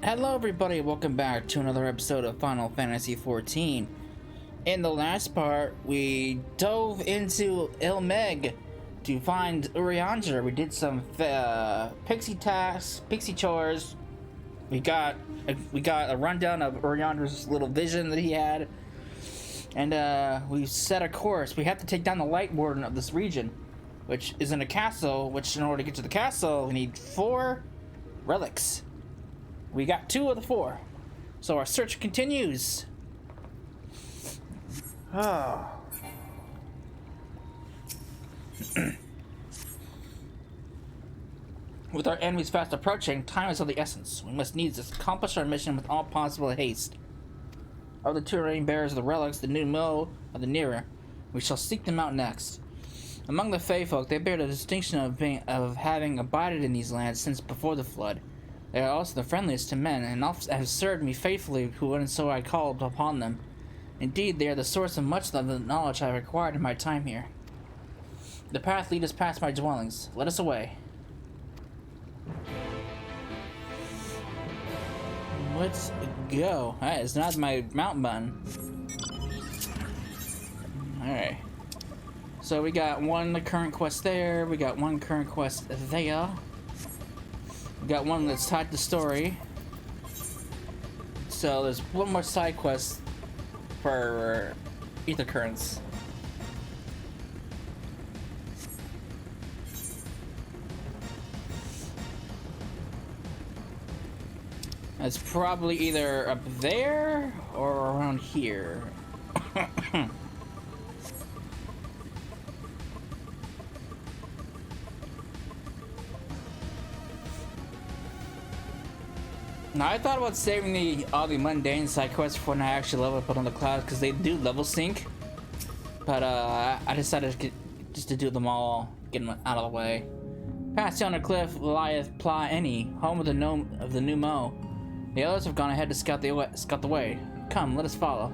Hello everybody, welcome back to another episode of Final Fantasy XIV. In the last part, we dove into Mheg to find Urianger. We did some pixie tasks, pixie chores. We got a rundown of Urianger's little vision that he had. And we set a course. We have to take down the Lightwarden of this region, which is in a castle, which in order to get to the castle, we need 4 relics. We got 2 of the 4. So our search continues. Oh. With our enemies fast approaching, time is of the essence. We must needs accomplish our mission with all possible haste. Of the 2 remaining bearers of the relics, the new Mo are the nearer. We shall seek them out next. Among the Fae folk, they bear the distinction of having abided in these lands since before the flood. They are also the friendliest to men, and have served me faithfully when so I called upon them. Indeed, they are the source of much of the knowledge I have acquired in my time here. The path leads us past my dwellings. Let us away. Let's go. Alright, it's not my mount button. Alright. So we got 1 current quest there, we got 1 current quest there. We got 1 that's tied to story. So there's 1 more side quest for ether currents. It's probably either up there or around here. Now, I thought about saving all the mundane side quests for when I actually level up on the clouds, because they do level sync. But I decided just to do them all, get them out of the way. Past yonder cliff lieth Pla Any, home of the new Mo. The others have gone ahead to scout the way. Come, let us follow.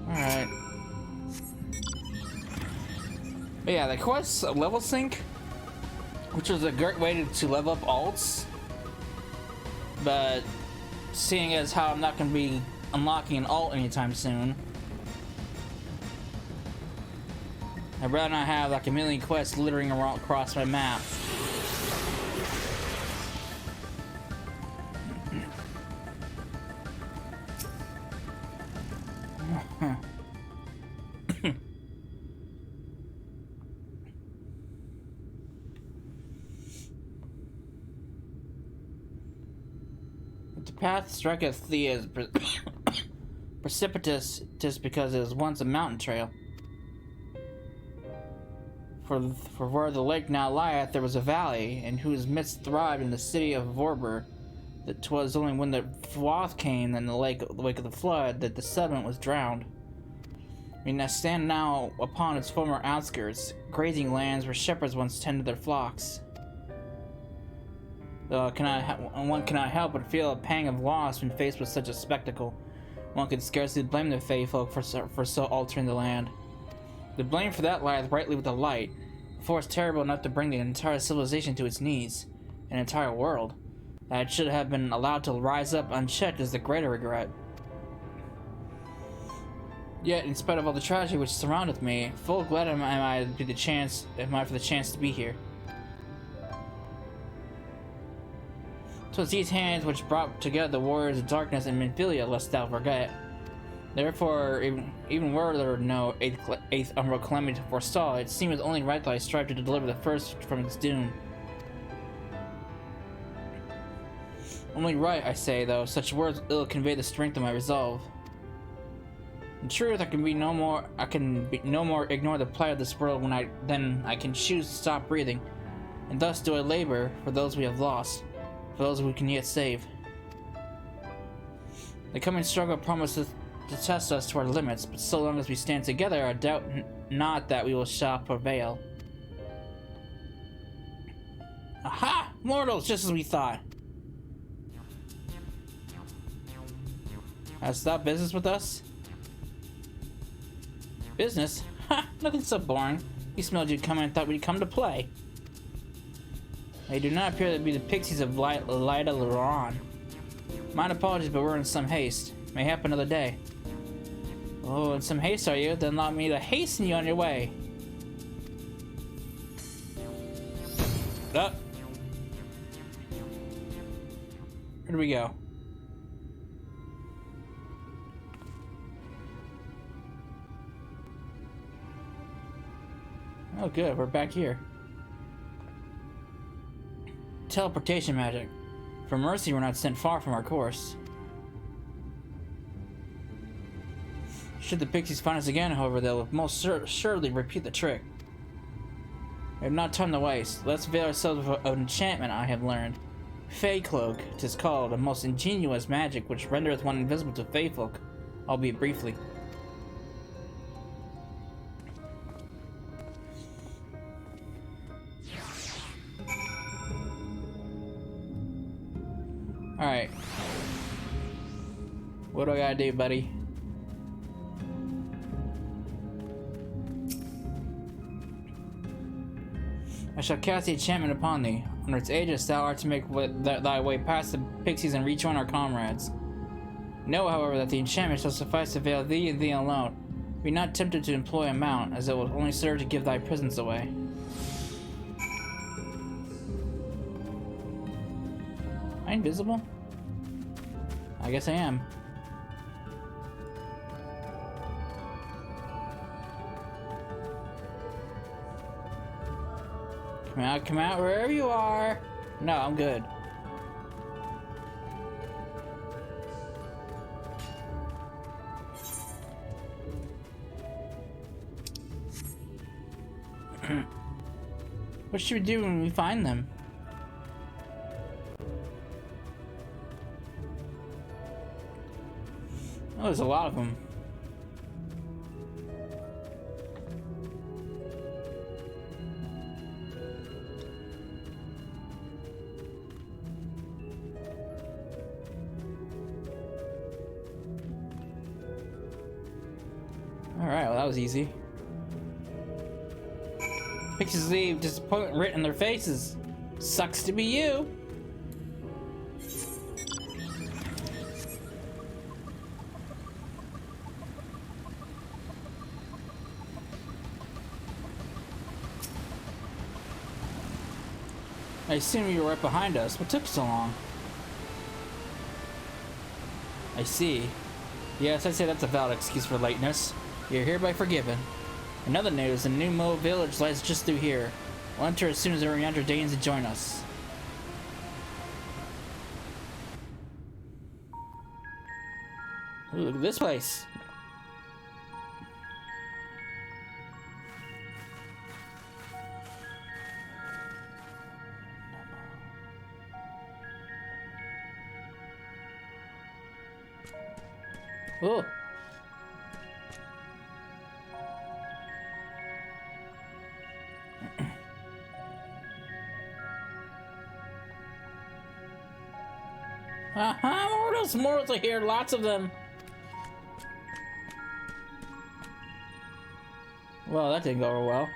Alright. But yeah, the quests level sync, which was a great way to level up alts. But seeing as how I'm not going to be unlocking an alt anytime soon, I'd rather not have like a million quests littering around across my map. The path striketh thee as precipitous just because it was once a mountain trail. For where the lake now lieth, there was a valley, in whose midst thrived in the city of Vorber. That 'twas only when the froth came in the wake of the flood that the settlement was drowned. We now stand upon its former outskirts, grazing lands where shepherds once tended their flocks. One cannot help but feel a pang of loss when faced with such a spectacle. One could scarcely blame the Fae folk for so altering the land. The blame for that lieth rightly with the light, a force terrible enough to bring the entire civilization to its knees, an entire world. That it should have been allowed to rise up unchecked is the greater regret. Yet, in spite of all the tragedy which surroundeth me, full glad am I for the chance to be here. 'Twas these hands which brought together the warriors of darkness and Minfilia, lest thou forget. Therefore, even were there no eighth umbral calamity to forestall, it seemed only right that I strive to deliver the first from its doom. Only right, I say, though such words ill convey the strength of my resolve. In truth, I can no more ignore the plight of this world than I can choose to stop breathing, and thus do I labor for those we have lost, for those we can yet save. The coming struggle promises to test us to our limits, but so long as we stand together, I doubt not that we shall prevail. Aha! Mortals, just as we thought. Hast thou business with us? Business? Ha! Nothing so boring. We smelled you coming and thought we'd come to play. They do not appear to be the pixies of Lightwarden. My apologies, but we're in some haste. May happen another day. Oh, in some haste, are you? Then allow me to hasten you on your way. Up. Where do we go? Oh, good. We're back here. Teleportation magic. For mercy, we're not sent far from our course. Should the pixies find us again, however, they'll most surely repeat the trick. We have not time to waste. Let's avail ourselves of an enchantment I have learned. Fae Cloak, 'tis called, a most ingenious magic which rendereth one invisible to Fae folk, albeit briefly. Alright. What do I gotta do, buddy? I shall cast the enchantment upon thee. Under its aegis thou art to make thy way past the pixies and rejoin our comrades. Know, however, that the enchantment shall suffice to veil thee and thee alone. Be not tempted to employ a mount, as it will only serve to give thy presence away. Am I invisible? I guess I am. Come out, wherever you are. No, I'm good. What should we do when we find them? Oh, there's a lot of them. Alright, well that was easy. Pixies leave disappointment written in their faces. Sucks to be you. I assume you were right behind us. What took so long? I see. Yes, I'd say that's a valid excuse for lateness. You're hereby forgiven. In other news, the new Mheg village lies just through here. We'll enter as soon as Oriander deigns to join us. Ooh, look at this place. Oh. Mortals are here, lots of them. Well, that didn't go over well.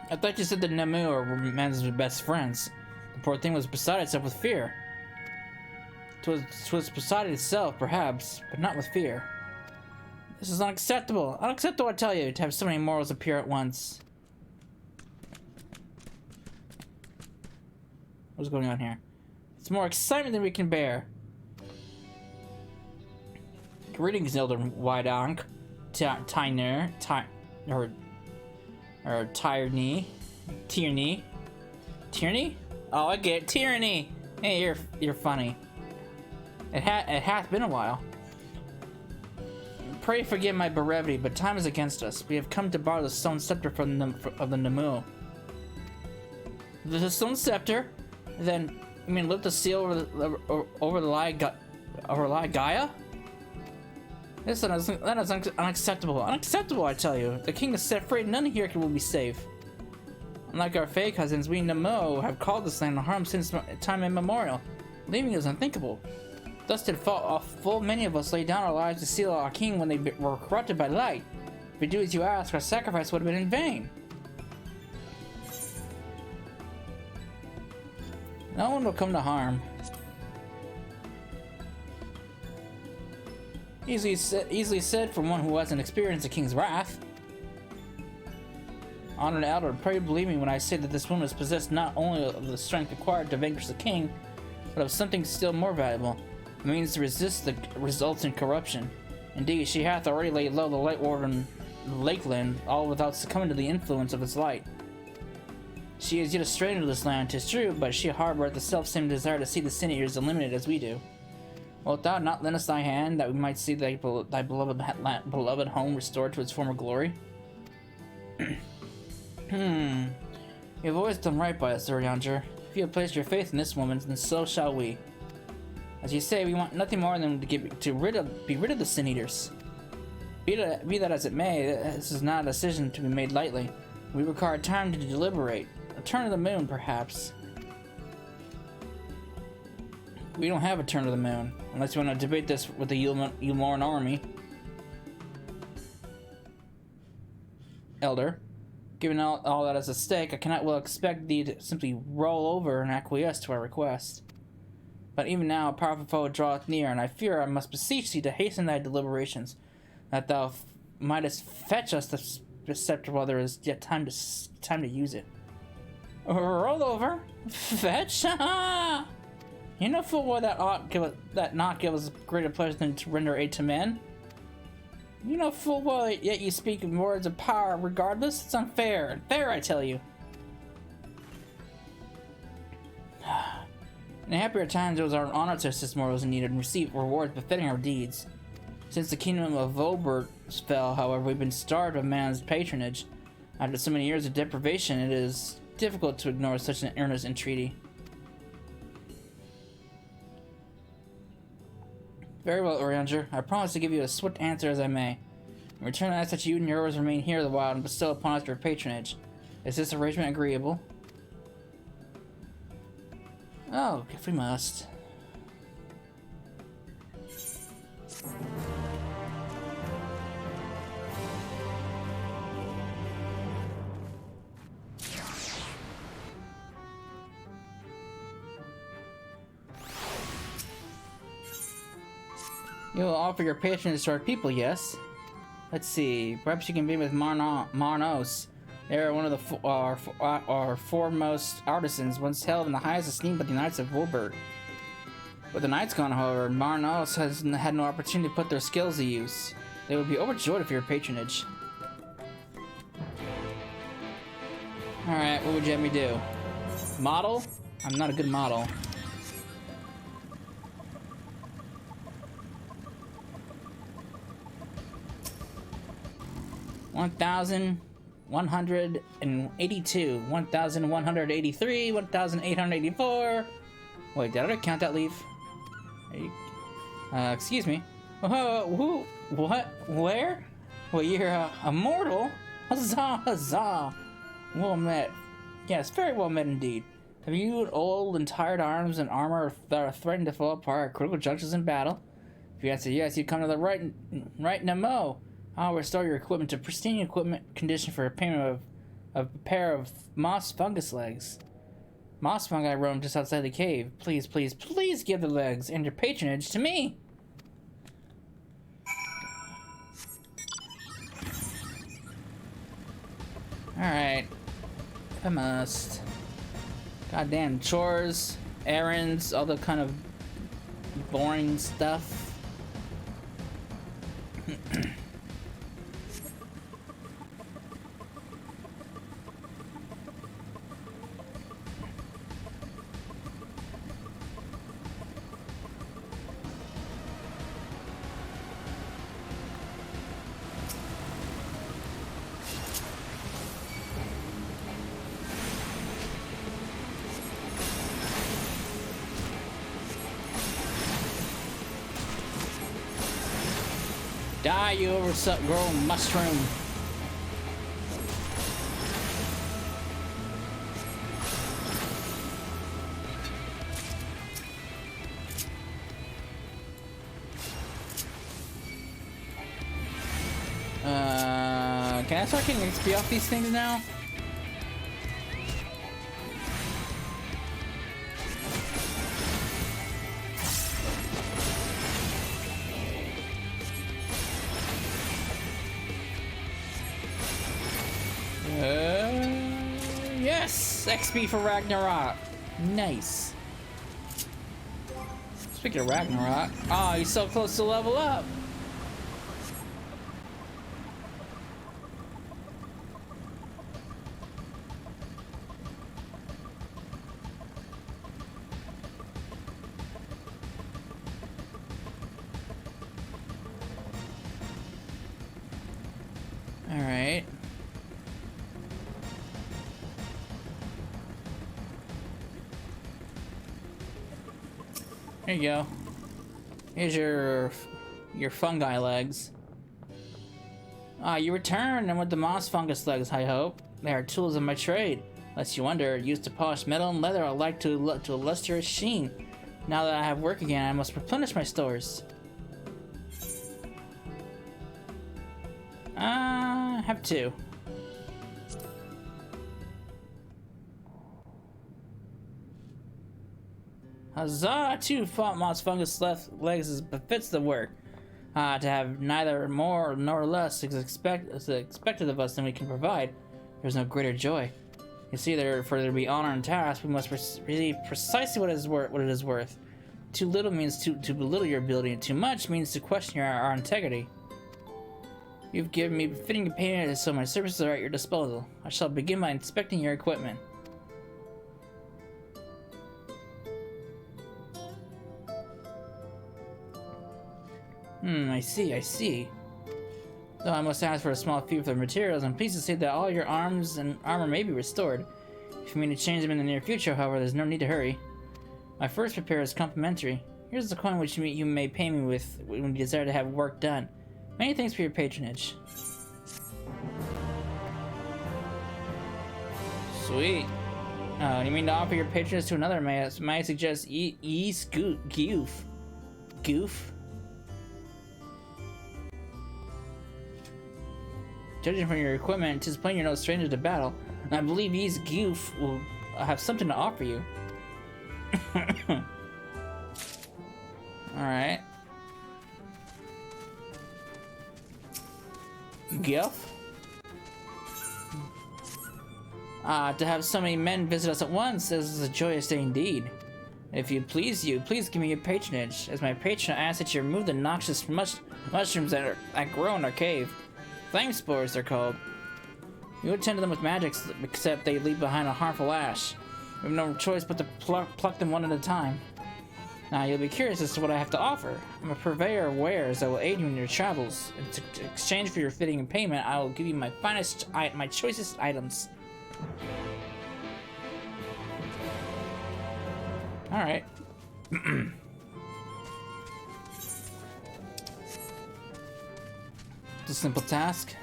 I thought you said that Namu are man's best friends. The poor thing was beside itself with fear. 'Twas beside itself, perhaps, but not with fear. This is unacceptable. Unacceptable, I tell you, to have so many mortals appear at once. What's going on here? It's more excitement than we can bear. Greetings, Elder Wide-Ank. Tyner, or Tyranny. Tyranny? Tyranny? Oh, I get it. Tyranny! Hey, you're funny. It hath been a while. Pray forgive my brevity, but time is against us. We have come to borrow the stone scepter from of the Namu. The stone scepter? Then, you mean lift the seal over the Gaia? That is unacceptable. Unacceptable, I tell you. The king is set free. None here will be safe. Unlike our Fae cousins, we Namu have called this land harm since time immemorial. Leaving is unthinkable. Thus did full many of us lay down our lives to seal our king when they were corrupted by light. If we do as you ask, our sacrifice would have been in vain. No one will come to harm. Easily said for one who hasn't experienced the king's wrath. Honored elder, pray believe me when I say that this woman is possessed not only of the strength required to vanquish the king, but of something still more valuable. It means to resist the resulting corruption. Indeed, she hath already laid low the Lightwarden Lakeland, all without succumbing to the influence of its light. She is yet a stranger to this land, 'tis true, but she harboureth the self-same desire to see the sin eaters eliminated as we do. Wilt thou not lend us thy hand, that we might see thy beloved home restored to its former glory? You have always done right by us, Urianger. If you have placed your faith in this woman, then so shall we. As you say, we want nothing more than be rid of the sin eaters. Be that as it may, this is not a decision to be made lightly. We require time to deliberate. A turn of the moon, perhaps. We don't have a turn of the moon, unless you want to debate this with the Ulmoran army. Elder, given all that is at stake, I cannot well expect thee to simply roll over and acquiesce to our request. But even now a powerful foe draweth near, and I fear I must beseech thee to hasten thy deliberations, that thou mightest fetch us the scepter while there is yet time to use it. Roll over? Fetch? You know full well that not give us greater pleasure than to render aid to men. You know full well yet you speak in words of power regardless. It's unfair. Unfair, I tell you. In happier times it was our honor to assist mortals in need and receive rewards befitting our deeds. Since the kingdom of Vobert fell, however, we've been starved of man's patronage. After so many years of deprivation, it is difficult to ignore such an earnest entreaty. Very well, Urianger. I promise to give you a swift answer as I may. In return, I ask that you and yours remain here a while and bestow upon us your patronage. Is this arrangement agreeable? Oh, if we must. You will offer your patronage to our people, yes? Let's see. Perhaps you can be with Marnos. They are one of our foremost artisans, once held in the highest esteem by the Knights of Wilbert. With the Knights gone, however, Marnos has had no opportunity to put their skills to use. They would be overjoyed for your patronage. Alright, what would you have me do? Model? I'm not a good model. $1,182, $1,183, $1,884. Wait, did I count that leaf? Excuse me. Who? What? Where? Well, you're a mortal? Huzzah, huzzah. Well met. Yes, very well met indeed. Have you old and tired arms and armor that are threatening to fall apart at critical junctures in battle? If you answer yes, you come to the right Nemo. I'll restore your equipment to pristine equipment condition for a payment of a pair of moss fungus legs. Moss fungi roam just outside the cave. Please, please, please give the legs and your patronage to me. Alright. I must. Goddamn chores, errands, all the kind of boring stuff. Die, you overgrown mushroom. Can I start getting XP off these things now? Yes! XP for Ragnarok. Nice. Speaking of Ragnarok, oh, he's so close to level up. All right. There you go. Here's your fungi legs. Ah, you returned, and with the moss fungus legs, I hope. They are tools of my trade. Lest you wonder, used to polish metal and leather, I like to a lustrous sheen. Now that I have work again, I must replenish my stores. I have two. Huzzah! Two moss fungus legs befits the work. To have neither more nor less is expected of us than we can provide. There's no greater joy. You see, for there to be honor and task, we must receive precisely what it is worth. Too little means to belittle your ability, and too much means to question our integrity. You've given me befitting payment, so my services are at your disposal. I shall begin by inspecting your equipment. I see. Though I must ask for a small fee for the materials, I'm pleased to say that all your arms and armor may be restored. If you mean to change them in the near future, however, there's no need to hurry. My first repair is complimentary. Here's the coin which you may pay me with when you desire to have work done. Many thanks for your patronage. Sweet. Oh, you mean to offer your patronage to another? May I suggest Goof? Judging from your equipment, 'tis plain you're no stranger to battle, and I believe Ease Goof will have something to offer you. Alright. Goof? To have so many men visit us at once, this is a joyous day indeed. If please give me your patronage. As my patron, I ask that you remove the noxious mushrooms that grow in our cave. Flame spores, they're called. You attend to them with magic, except they leave behind a harmful ash. We have no choice but to pluck them one at a time. Now, you'll be curious as to what I have to offer. I'm a purveyor of wares that will aid you in your travels. In exchange for your fitting payment, I will give you my choicest items. Alright. It's a simple task.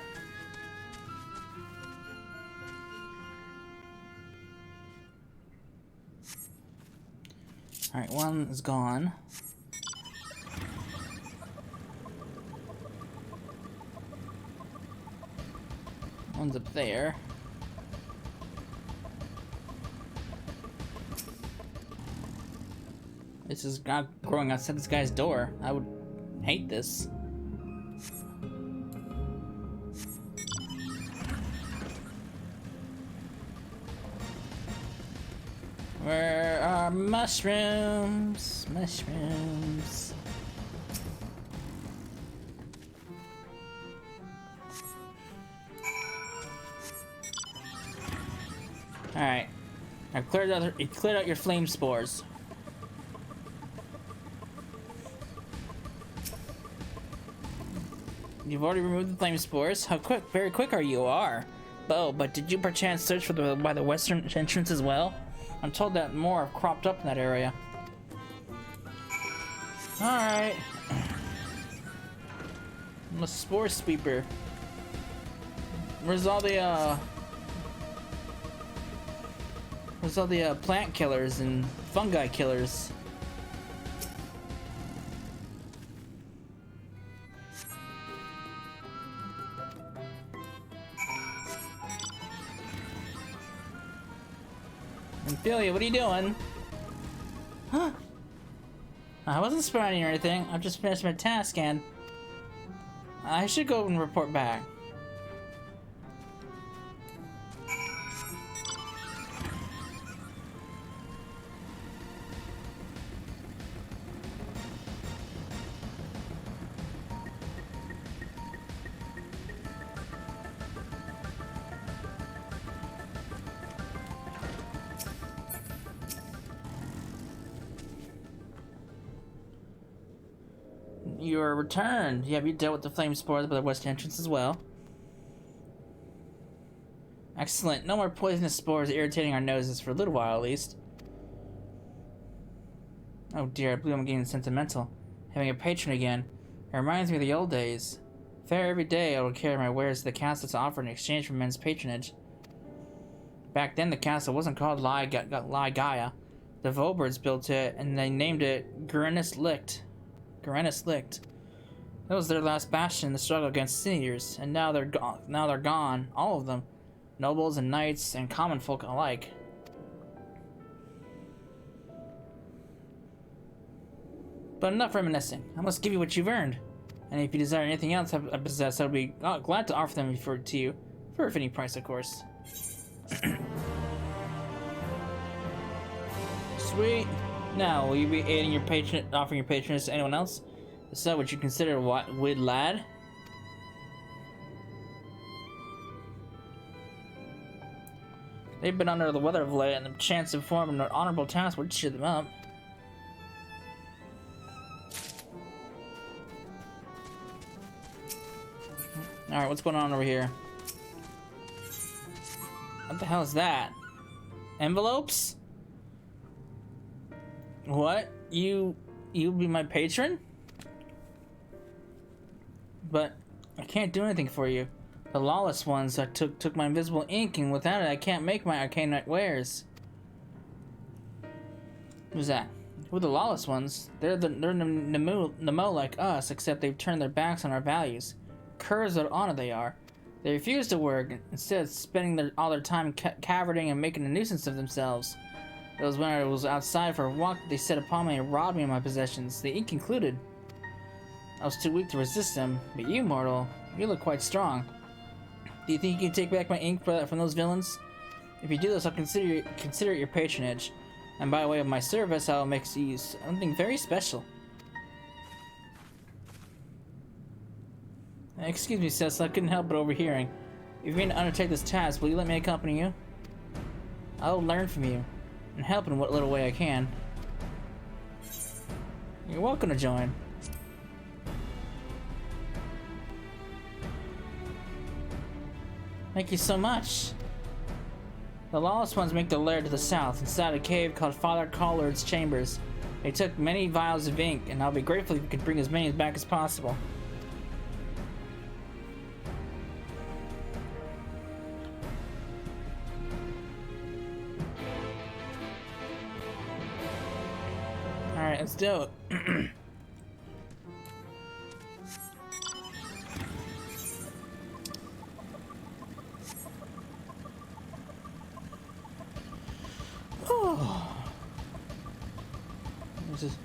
Alright, one is gone. One's up there. This is not growing outside this guy's door. I would hate this. Where are mushrooms? Mushrooms. Alright. I cleared out your flame spores. You've already removed the flame spores? How quick, very quick you are. Oh, but did you perchance search by the western entrance as well? I'm told that more have cropped up in that area. Alright. I'm a spore sweeper. Where's all the plant killers and fungi killers? Ophelia, what are you doing? Huh? I wasn't spying or anything. I've just finished my task and I should go and report back. you're returned. Have you dealt with the flame spores by the west entrance as well? Excellent. No more poisonous spores irritating our noses for a little while, at least. Oh dear, I believe I'm getting sentimental. Having a patron again. It reminds me of the old days. Fair every day I would carry my wares to the castle to offer in exchange for men's patronage. Back then the castle wasn't called Lie Gaia. The Volbirds built it, and they named it Gurenus Licht. That was their last bastion in the struggle against Sin-Eaters, and now they're gone, all of them. Nobles and knights and common folk alike. But enough reminiscing. I must give you what you've earned. And if you desire anything else I possess, I would be glad to offer them to you. For a fitting price, of course. Sweet. Now, will you be offering your patronage to anyone else? If so, would you consider a wid lad? They've been under the weather of late, and the chance of performing an honorable task would cheer them up. Alright, what's going on over here? What the hell is that? Envelopes? What? You be my patron? But I can't do anything for you. The lawless ones that took my invisible ink, and without it I can't make my arcane knight wares. Who's that? Who are the lawless ones? They're Nemo like us, except they've turned their backs on our values. Curs of honor they are. They refuse to work, instead of spending all their time cavorting and making a nuisance of themselves. It was when I was outside for a walk that they set upon me and robbed me of my possessions, the ink included. I was too weak to resist them, but you, mortal, you look quite strong. Do you think you can take back my ink from those villains? If you do this, I'll consider it your patronage, and by way of my service, I'll make you something very special. Excuse me, Cecil, I couldn't help but overhearing. If you mean to undertake this task, will you let me accompany you? I will learn from you, and help in what little way I can. You're welcome to join. Thank you so much. The lawless ones make their lair to the south, inside a cave called Father Collard's Chambers. They took many vials of ink, and I'll be grateful if you could bring as many back as possible. Alright, let's do it. This is...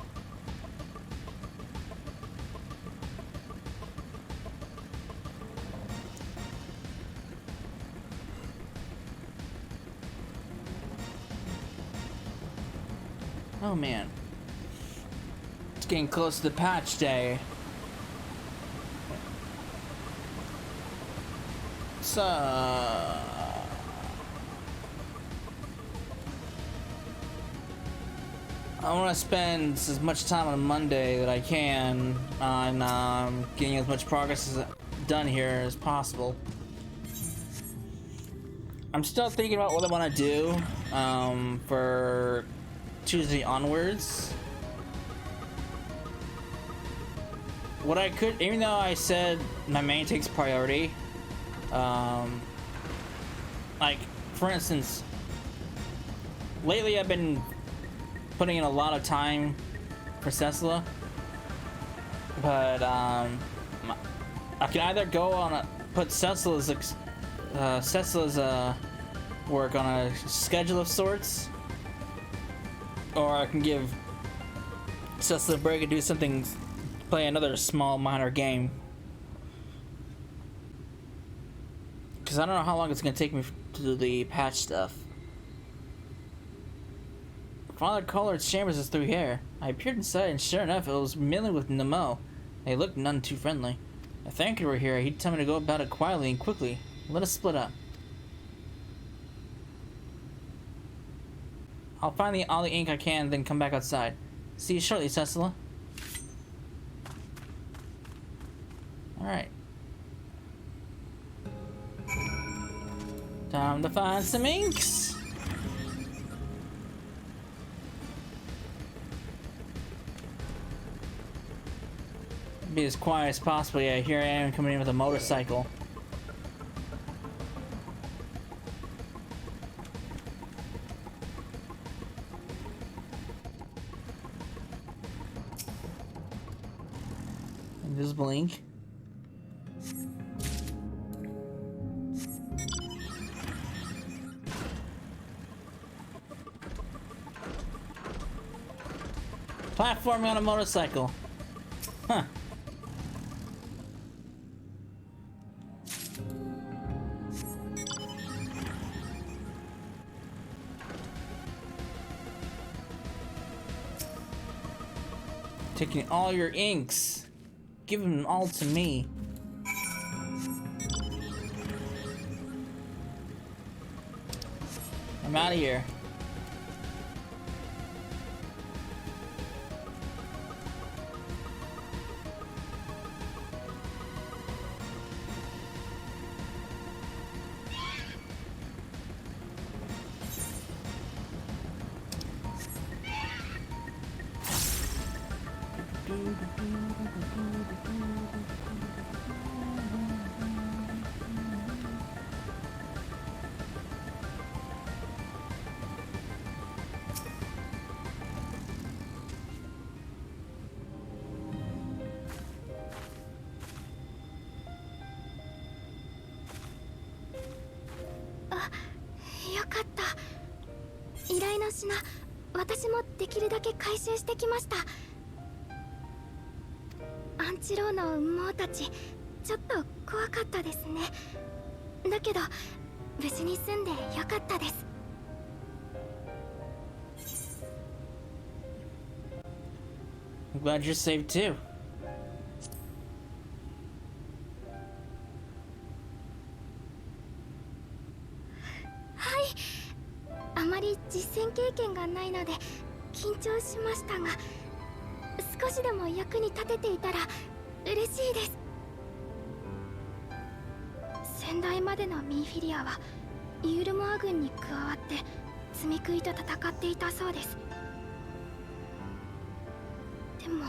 Oh man. It's getting close to the patch day. So I want to spend as much time on Monday that I can on getting as much progress done here as possible. I'm still thinking about what I want to do for Tuesday onwards. What I could, even though I said my main takes priority, like for instance, lately I've been putting in a lot of time for Cecilla, but I can either go on put Cecilla's work on a schedule of sorts, or I can give Cecilla a break and do something, play another small minor game, because I don't know how long it's gonna take me to do the patch stuff. Father Collard's Chambers is through here. I appeared inside, and sure enough, it was milling with Nemo. They looked none too friendly. I thanked you were here. He'd tell me to go about it quietly and quickly. Let us split up. I'll find all the ink I can, then come back outside. See you shortly, Cecilla. Alright. Time to find some inks. Be as quiet as possible. Yeah, here I am coming in with a motorcycle. Invisible ink. Platforming on a motorcycle. Huh. Taking all your inks. Give them all to me. I'm out of here.よかった。依頼の品、私もできるだけ回収してきました。アンチローの羽毛たち、ちょっと怖かったですね。だけど無事に済んでよかったです。I'm glad you're safe too. はい。あまり実戦経験がないので緊張しましたが、少しでも役に立てていたら嬉しいです。先代までのミンフィリアはユールモア軍に加わって積み食いと戦っていたそうです。でも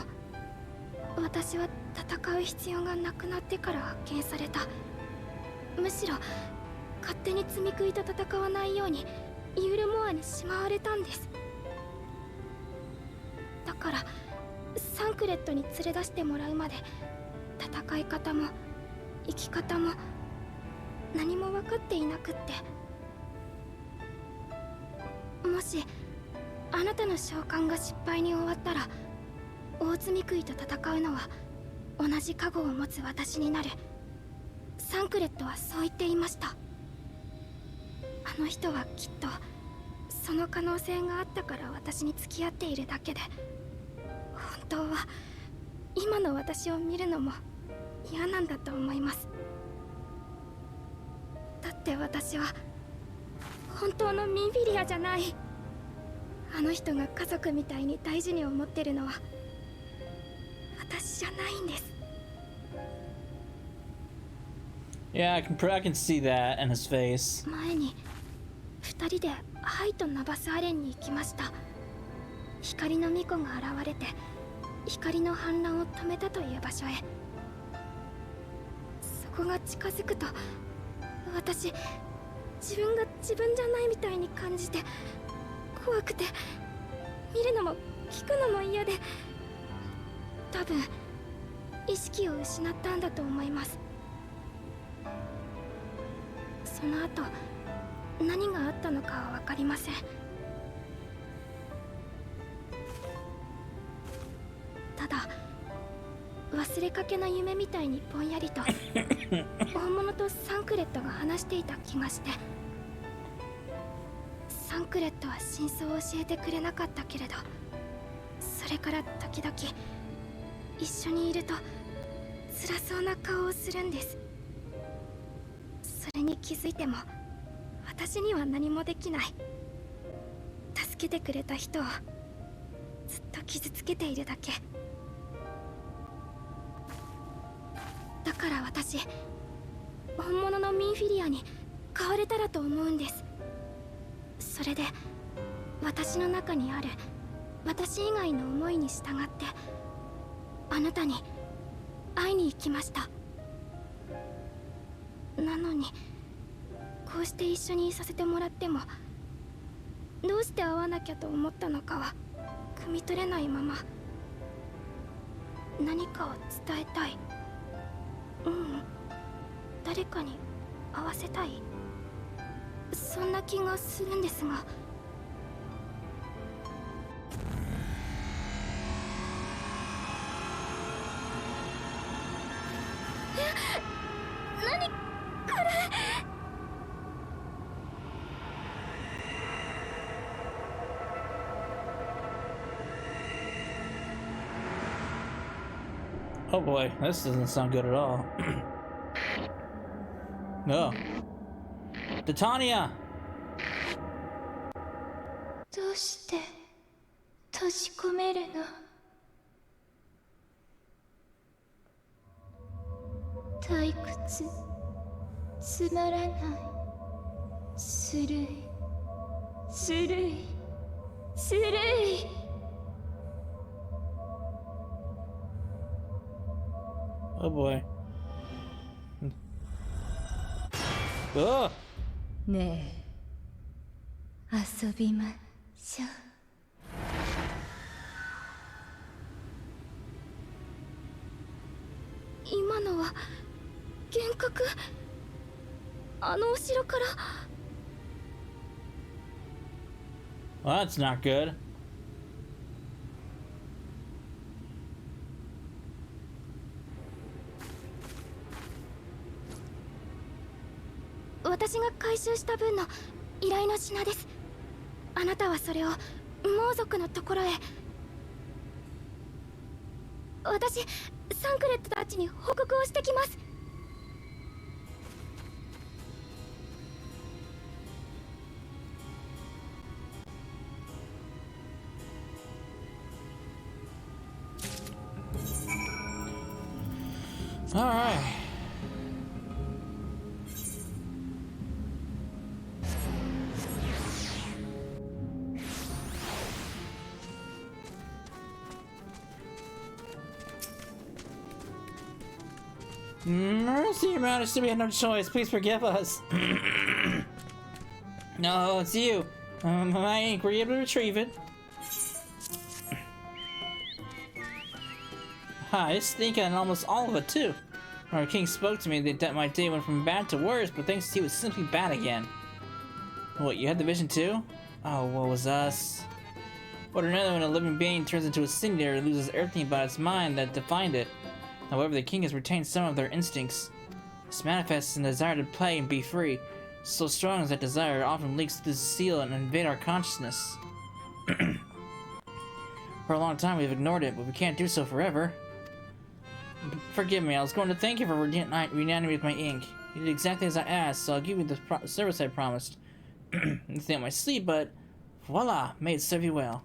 私は戦う必要がなくなってから発見された。むしろ勝手に積み食いと戦わないようにユールモアにしまわれたんです。だからサンクレットに連れ出してもらうまで戦い方も生き方も何も分かっていなくって、もしあなたの召喚が失敗に終わったら大積み食いと戦うのは同じ覚悟を持つ私になる。サンクレットはそう言っていました。あの人はきっとその可能性があったから私に付き合っているだけで、本当は今の私を見るのも嫌なんだと思います。だって私は本当のミンフィリアじゃない。あの人が家族みたいに大事に思ってるのは私じゃないんです。 Yeah, I can see that in his face. 前に2人でハイとナバスアレンに行きました。光の巫女が現れて光の反乱を止めたという場所へ。そこが近づくと私、自分が自分じゃないみたいに感じて怖くて、見るのも聞くのも嫌で、多分意識を失ったんだと思います。その後何があったのかは分かりません。ただ忘れかけの夢みたいにぼんやりと大物とサンクレットが話していた気がして、サンクレットは真相を教えてくれなかったけれど、それから時々一緒にいると辛そうな顔をするんです。それに気づいても私には何もできない。助けてくれた人をずっと傷つけているだけ。だから私本物のミンフィリアに変われたらと思うんです。それで私の中にある私以外の思いに従ってあなたに会いに行きました。なのにこうして一緒にいさせてもらってもどうして会わなきゃと思ったのかは汲み取れないまま、何かを伝えたい、誰かに会わせたい、そんな気がするんですが。何これ。Oh boy, this doesn't sound good at all. No. Titania! どうして閉じ込めるの。退屈、つまらない、するい、するい、するい。Oh boy. Oh! ねえ、遊びましょう。今のは幻覚。あのお城から。Well, that's not good. 私が回収した分の依頼の品です。あなたはそれを猛族のところへ。私サンクレットたちに報告をしてきます。All right. Mercy, Your Majesty, we had no choice. Please forgive us. No, it's you. My ink, were you able to retrieve it? Ha, it's sneaking on almost all of it, too. Our king spoke to me that my day went from bad to worse, but thanks to you, it was simply bad again. What, you had the vision too? Oh, what was us? What another when a living being turns into a cinder and loses everything about its mind that defined it. However, the king has retained some of their instincts. This manifests in the desire to play and be free. So strong is that desire, it often leaks through the seal and invade our consciousness. For a long time we've ignored it, but we can't do so forever. Forgive me, I was going to thank you for reuniting me with my ink. You did exactly as I asked, so I'll give you the service I promised. Nothing on my sleeve, but voila, may it serve you well.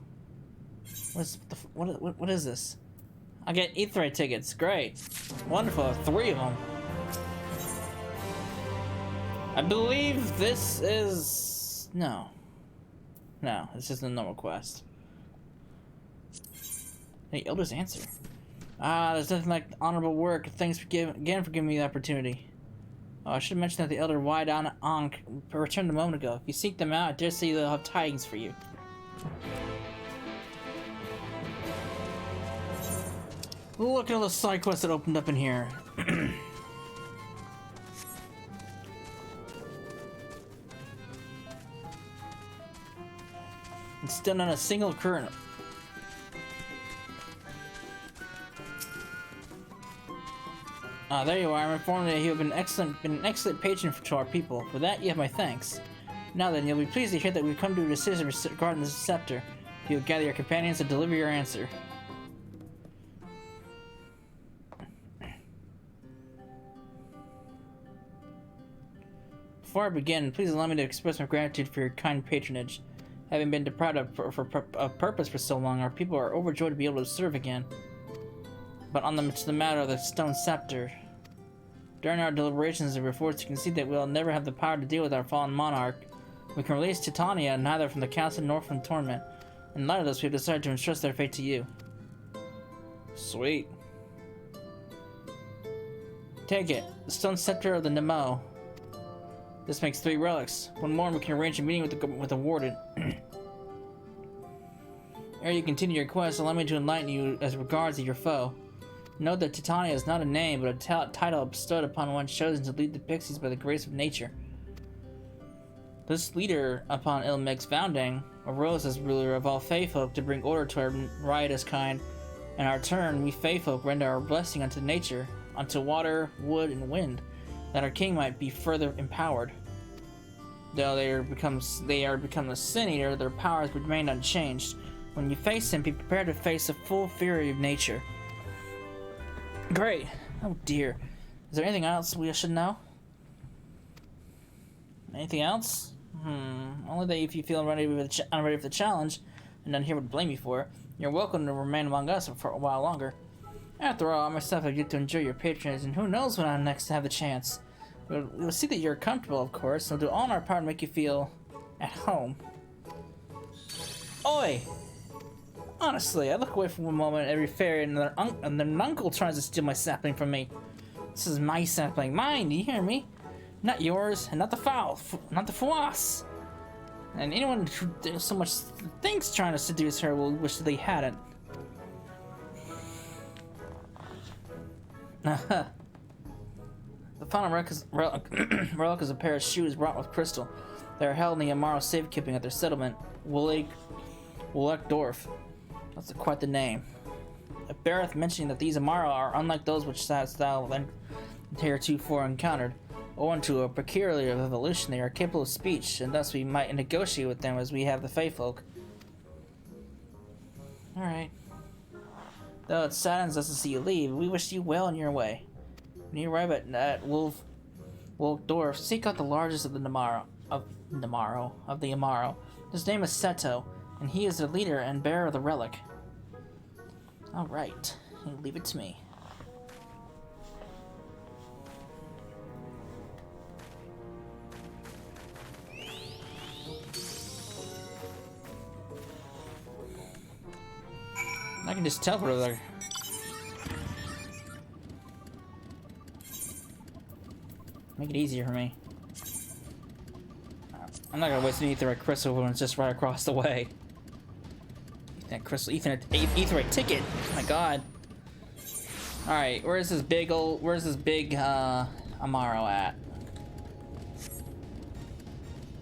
What is this? I get XIV tickets. Great. Wonderful. 3 of them. I believe this is... No. No, this is the normal quest. The Elder's answer. Ah, there's nothing like honorable work. Thanks again for giving me the opportunity. Oh, I should mention that the Elder Wide Ankh returned a moment ago. If you seek them out, I dare say they'll have tidings for you. Look at all the side quests that opened up in here. It's still not a single current. Ah, there you are. I'm informed that you have been an excellent patron to our people. For that, you have my thanks. Now then, you'll be pleased to hear that we've come to a decision regarding the scepter. You'll gather your companions and deliver your answer. Before I begin, please allow me to express my gratitude for your kind patronage. Having been deprived of purpose for so long, our people are overjoyed to be able to serve again. But on to the matter of the stone scepter. During our deliberations and reports, you can see that we'll never have the power to deal with our fallen monarch. We can release Titania neither from the council nor from torment. In light of this, we have decided to entrust their fate to you. Sweet. Take it. The stone scepter of the Nemo. This makes 3 relics. One more and we can arrange a meeting with the warden. Ere you continue your quest, allow me to enlighten you as regards your foe. Note that Titania is not a name, but a title bestowed upon one chosen to lead the pixies by the grace of nature. This leader, upon Mheg's founding, arose as ruler of all Faefolk to bring order to our riotous kind. In our turn, we Faefolk render our blessing unto nature, unto water, wood, and wind, that our king might be further empowered. Though they are become the Sin Eater, their powers remain unchanged. When you face him, be prepared to face the full fury of nature. Great. Oh dear. Is there anything else we should know? Anything else? Only that if you feel unready for the challenge, and none here would blame you for it, you're welcome to remain among us for a while longer. After all, I myself have yet to enjoy your patronage, and who knows when I'm next to have the chance. We'll see that you're comfortable, of course, and we'll do all in our power to make you feel at home. Oi! Honestly, I look away for one moment every fairy and their uncle tries to steal my sapling from me. This is my sapling. Mine, do you hear me? Not yours, and not the Fawaz. And anyone who so much thinks trying to seduce her will wish that they hadn't. The final relic is a pair of shoes wrought with crystal. They are held in the Amaro safekeeping at their settlement, Dorf. That's quite the name. It beareth mentioning that these Amaro are unlike those which thou heretofore encountered. Owing to a peculiar evolution, they are capable of speech, and thus we might negotiate with them as we have the Faefolk. Alright. Though it saddens us to see you leave, we wish you well on your way. When you arrive at Wolfdorf, seek out the largest of the Amaro. His name is Seto, and he is the leader and bearer of the relic. Alright, leave it to me. I can just teleport over there. Make it easier for me. I'm not gonna waste an aetherite crystal when it's just right across the way. That crystal, aetherite ticket. Oh my god. All right, where's this big Amaro at?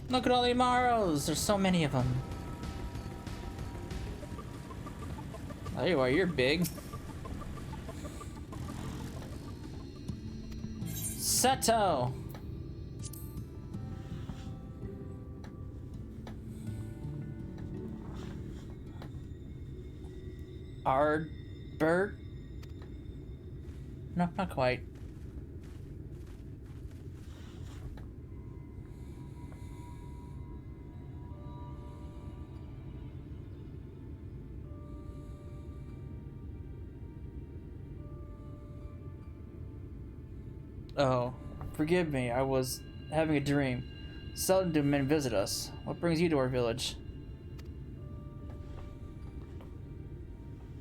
Look at all the Amaros. There's so many of them. There you are. You're big. Seto. Ardbert? No, not quite. Oh, forgive me, I was having a dream. Seldom do men visit us. What brings you to our village?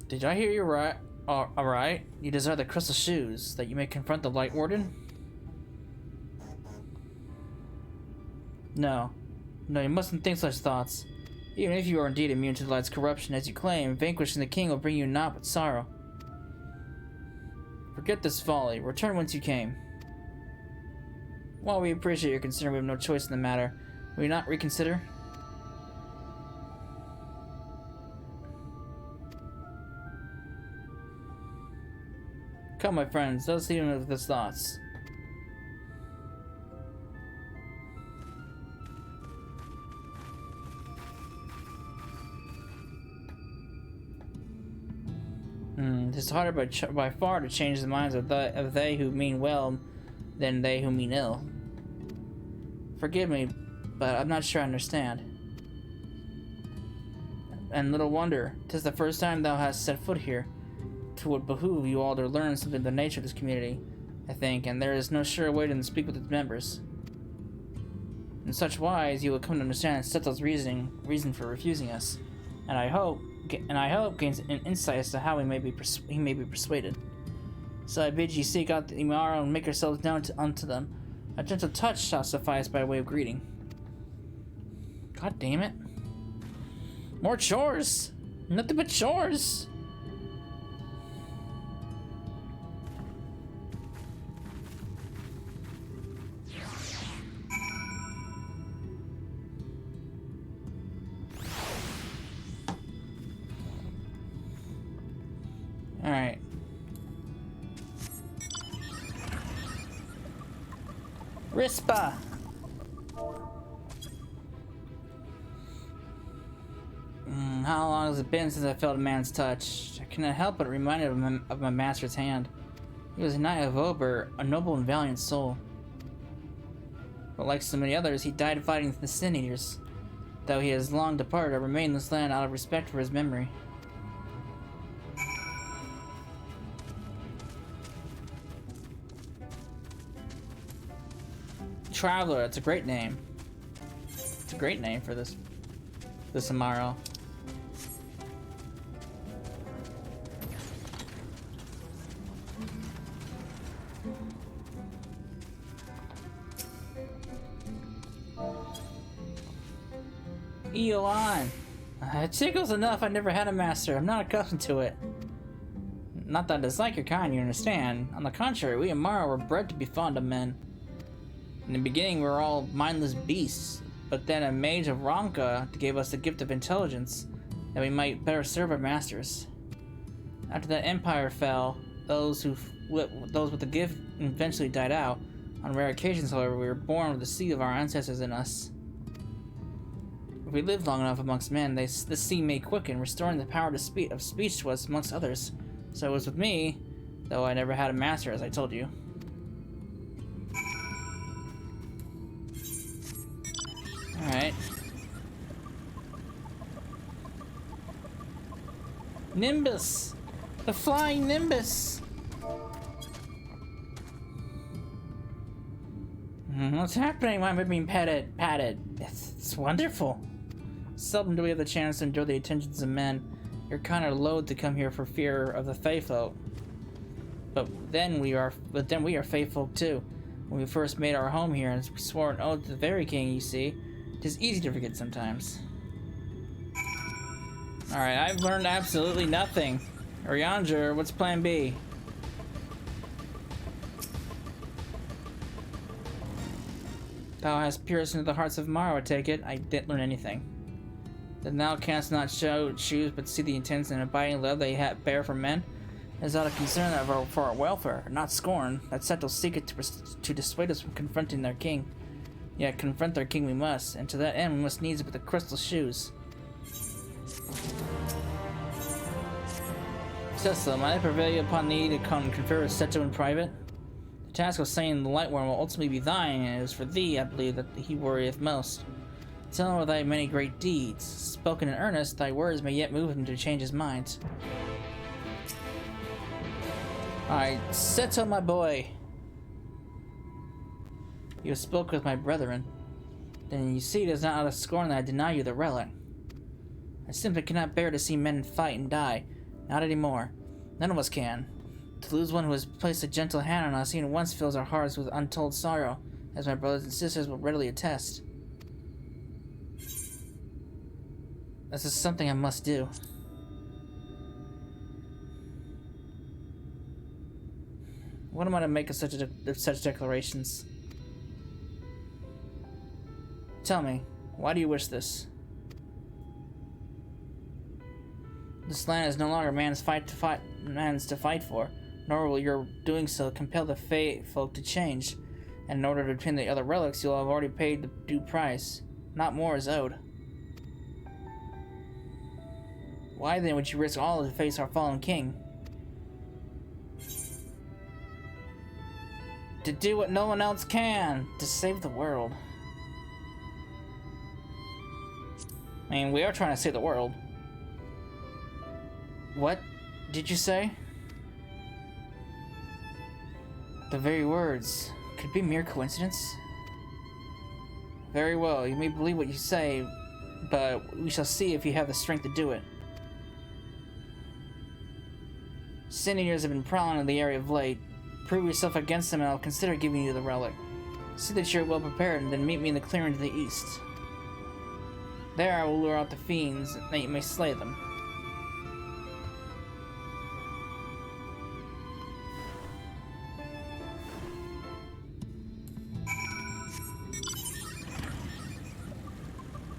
Did I hear you right? Alright. You desire the crystal shoes, that you may confront the Lightwarden? No. No, you mustn't think such thoughts. Even if you are indeed immune to the light's corruption, as you claim, vanquishing the king will bring you naught but sorrow. Forget this folly. Return whence you came. While we appreciate your concern, we have no choice in the matter. Will you not reconsider? Come, my friends, let us leave him with his thoughts. It is harder by far to change the minds of they who mean well than they who mean ill. Forgive me, but I'm not sure I understand. And little wonder, 'tis the first time thou hast set foot here. 'Twould behoove you all to learn something of the nature of this community. I think, and there is no sure way to speak with its members. In such wise, you will come to understand Seto's reason for refusing us, and I hope gains an insight as to how he may be persuaded. So I bid you seek out the Imaro and make yourselves known unto them. A gentle touch shall suffice by way of greeting. God damn it! More chores! Nothing but chores! Alright. Rispa! How long has it been since I felt a man's touch? I cannot help but reminded of my master's hand. He was a knight of Ober, a noble and valiant soul. But like so many others, he died fighting the Sin Eaters. Though he has long departed, I remain in this land out of respect for his memory. Traveler, that's a great name. It's a great name for this Amaro. Eolan! It tickles enough. I never had a master. I'm not accustomed to it. Not that I dislike your kind, you understand. On the contrary, we Amaro were bred to be fond of men. In the beginning, we were all mindless beasts, but then a mage of Ronka gave us the gift of intelligence, that we might better serve our masters. After that empire fell, those with the gift eventually died out. On rare occasions, however, we were born with the seed of our ancestors in us. If we live long enough amongst men, the seed may quicken, restoring the power of speech to us amongst others. So it was with me, though I never had a master, as I told you. Alright. Nimbus! The flying Nimbus! What's happening? Why am I being patted? It's wonderful. Seldom do we have the chance to enjoy the attentions of men. You're kind of loath to come here for fear of the Fae folk. But then we are Fae folk too. When we first made our home here and we swore an oath to the Faerie King, you see, it is easy to forget sometimes. Alright, I've learned absolutely nothing. Oriander, what's plan B? Thou hast pierced into the hearts of Maro, I take it. I didn't learn anything. Then thou canst not choose but see the intense and abiding love they bear for men. It is out of concern for our welfare, not scorn, that Setos seek it to dissuade us from confronting their king. Yet confront their king we must, and to that end we must needs put the crystal shoes. Cecil, might I prevail you upon thee to come confer with Seto in private? The task of saying the Lightwarden will ultimately be thine, and it is for thee, I believe, that he worrieth most. Tell him of thy many great deeds. Spoken in earnest, thy words may yet move him to change his mind. Alright, Seto, my boy. You have spoke with my brethren. Then you see it is not out of scorn that I deny you the relic. I simply cannot bear to see men fight and die. Not anymore. None of us can. To lose one who has placed a gentle hand on us even once fills our hearts with untold sorrow, as my brothers and sisters will readily attest. This is something I must do. What am I to make of such declarations? Tell me, why do you wish this? This land is no longer man's to fight for, nor will your doing so compel the Fae folk to change. And in order to obtain the other relics, you'll have already paid the due price. Not more is owed. Why then would you risk all to face our fallen king? To do what no one else can, to save the world. I mean, we are trying to save the world. What did you say? The very words. Could it be mere coincidence? Very well, you may believe what you say, but we shall see if you have the strength to do it. Sin Eaters have been prowling in the area of late. Prove yourself against them and I'll consider giving you the relic. See that you're well prepared and then meet me in the clearing to the east. There I will lure out the fiends, that you may slay them.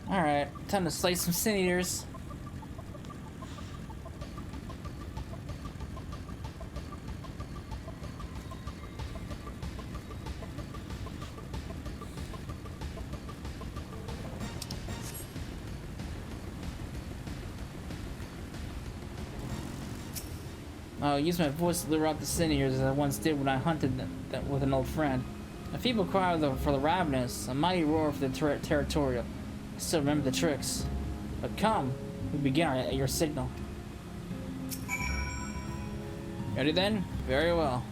Alright, time to slay some Sin Eaters. I'll use my voice to lure out the Sin Eaters as I once did when I hunted them with an old friend. A feeble cry for the ravenous, a mighty roar for the territorial. I still remember the tricks. But come, we begin at your signal. Ready then? Very well.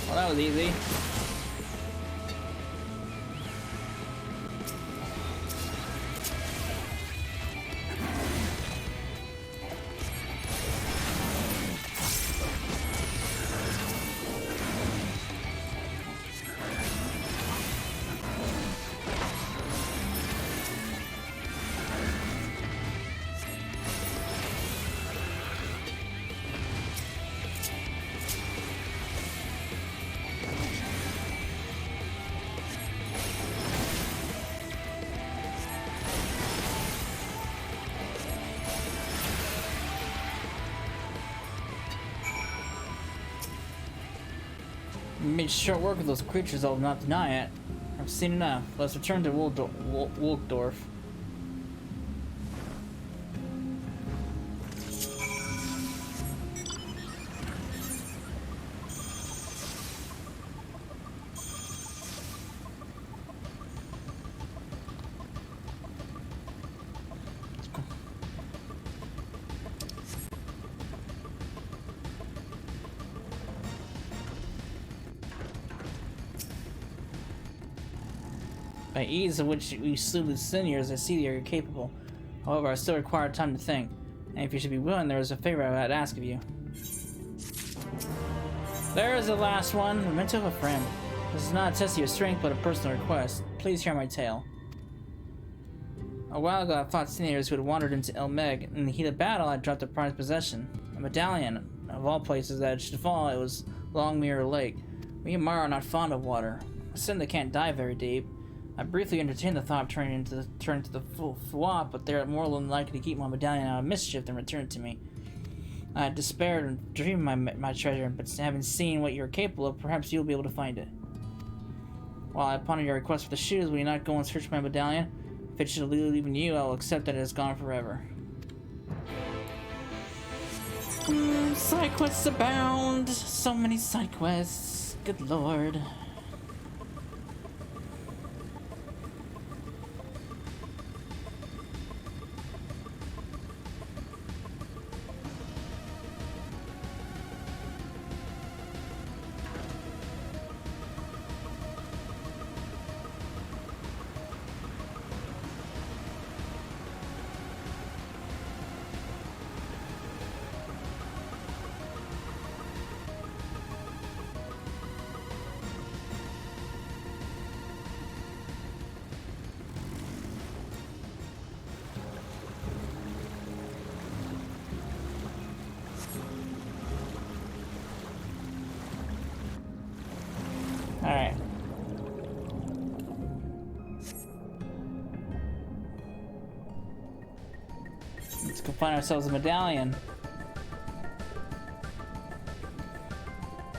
Well, that was easy. We made short work of those creatures, I'll not deny it. I've seen enough. Let's return to Wolkdorf. By ease of which we slew the Sin Eaters, I see that you're capable. However, I still require time to think. And if you should be willing, there is a favor I would ask of you. There is the last one. Memento of a friend. This is not a test of your strength, but a personal request. Please hear my tale. A while ago, I fought Sin Eaters who had wandered into Mheg. In the heat of battle, I dropped a prized possession. A medallion. Of all places that it should fall, it was Long Mirror Lake. Me and Mara are not fond of water. I assume they can't dive very deep. I briefly entertained the thought of turning to the Fwop, but they're more than likely to keep my medallion out of mischief than return it to me. I had despaired and dreamed my treasure, but having seen what you're capable of, perhaps you'll be able to find it. While I ponder your request for the shoes, will you not go and search my medallion? If it should elude even you, I will accept that it is gone forever. Side quests abound! So many side quests. Good lord. Alright. Let's go find ourselves a medallion.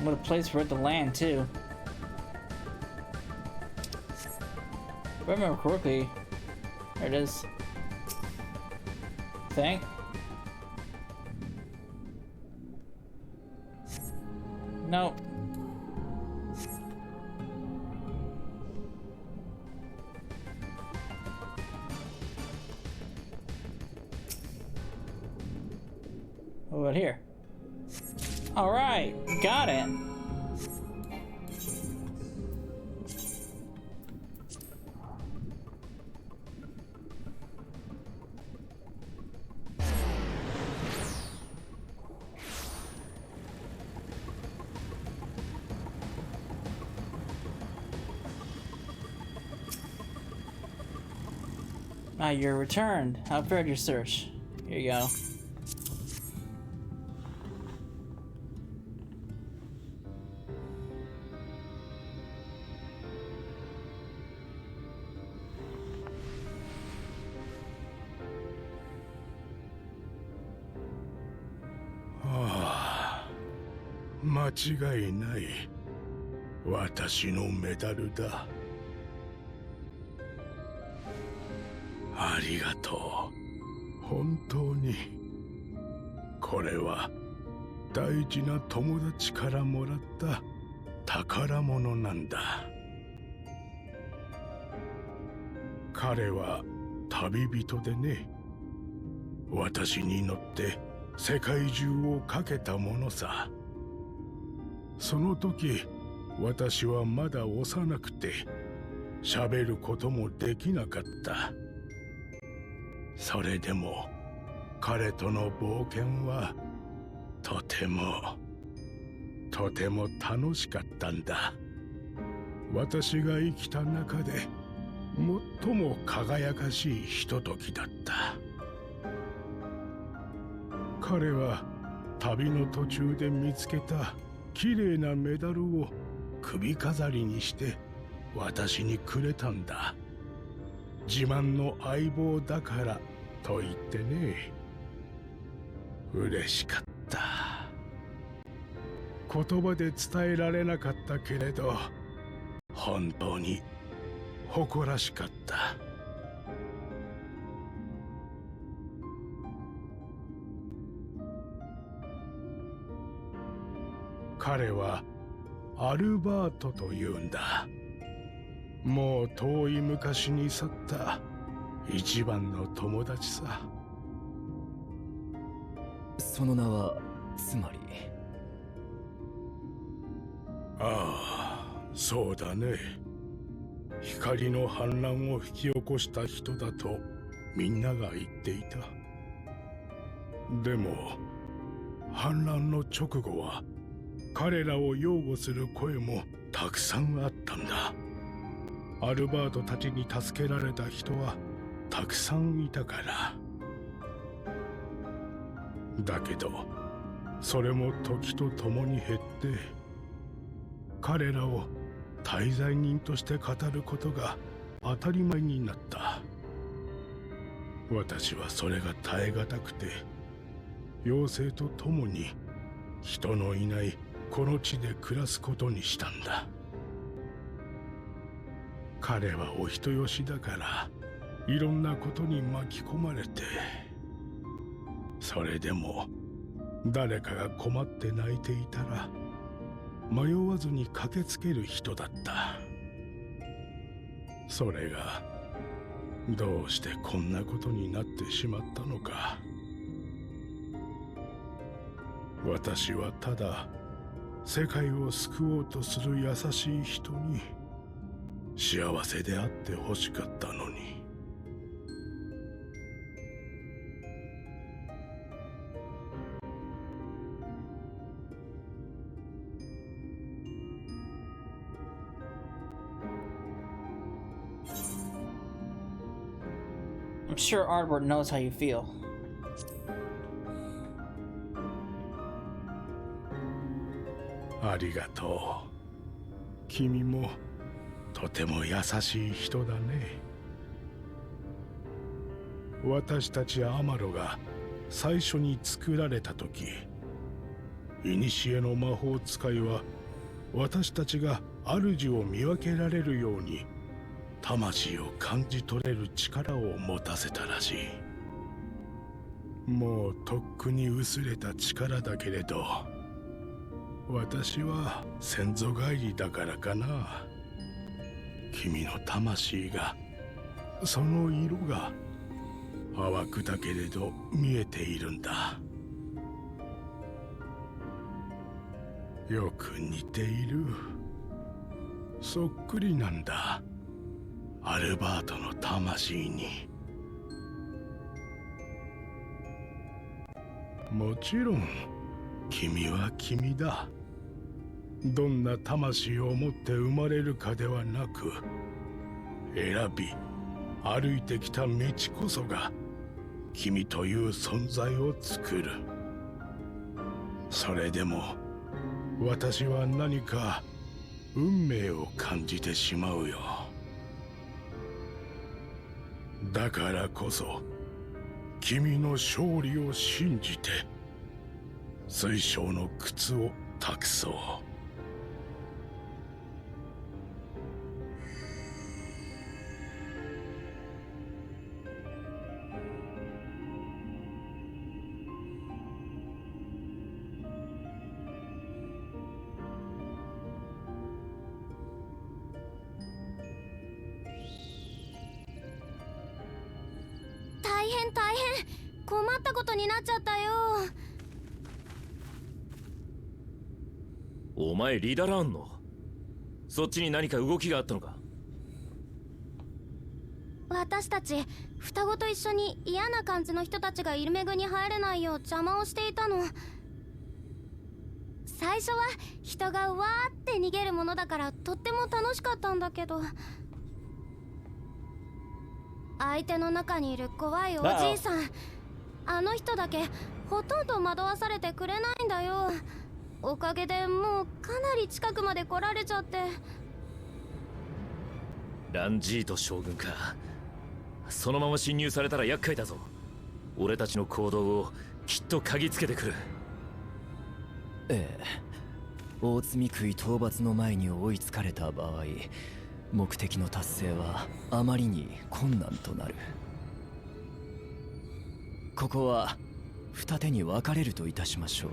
What a place for it to land, too. If I remember correctly, there it is. Thing. Nope. What about here? Alright, got it. Ah, you're returned. How fared your search? Here you go.間違いない。私のメダルだ。ありがとう。本当に。これは大事な友達からもらった宝物なんだ。彼は旅人でね。私に乗って世界中をかけたものさ。その時、私はまだ幼くて、喋ることもできなかった。それでも、彼との冒険は、とても楽しかったんだ。私が生きた中で、最も輝かしいひとときだった。彼は、旅の途中で見つけた、綺麗なメダルを首飾りにして私にくれたんだ。自慢の相棒だからと言ってね。嬉しかった。言葉で伝えられなかったけれど、本当に誇らしかった。彼はアルバートというんだ。もう遠い昔に去った一番の友達さ。その名はつまり。ああ、そうだね。光の反乱を引き起こした人だとみんなが言っていた。でも反乱の直後は彼らを擁護する声もたくさんあったんだ。アルバートたちに助けられた人はたくさんいたから。だけどそれも時とともに減って、彼らを大罪人として語ることが当たり前になった。私はそれが耐え難くて、妖精と共に人のいないこの地で暮らすことにしたんだ。彼はお人よしだからいろんなことに巻き込まれて、それでも誰かが困って泣いていたら迷わずに駆けつける人だった。それがどうしてこんなことになってしまったのか。私はただ世界を救おうとする優しい人に幸せであってほしかったのに。I'm sure Ardward knows how you feel. ありがとう。君もとても優しい人だね。私たちアマロが最初に作られた時、古の魔法使いは私たちが主を見分けられるように魂を感じ取れる力を持たせたらしい。もうとっくに薄れた力だけれど、私は先祖返りだからかな。君の魂が、その色が淡くだけれど見えているんだ。よく似ている。そっくりなんだ、アルバートの魂に。もちろん君は君だ。どんな魂を持って生まれるかではなく、選び歩いてきた道こそが君という存在を作る。それでも私は何か運命を感じてしまうよ。だからこそ君の勝利を信じて水晶の靴を託そう。大変困ったことになっちゃったよ。お前リダラーンのそっちに何か動きがあったのか？私たち双子と一緒に嫌な感じの人たちがイルメグに入れないよう邪魔をしていたの。最初は人がわーって逃げるものだからとっても楽しかったんだけど、相手の中にいる怖いおじいさん、あの人だけほとんど惑わされてくれないんだよ。おかげでもうかなり近くまで来られちゃって。ランジート将軍か。そのまま侵入されたら厄介だぞ。俺たちの行動をきっと嗅ぎつけてくる。ええ、大積み食い討伐の前に追いつかれた場合、目的の達成はあまりに困難となる。ここは二手に分かれるといたしましょう。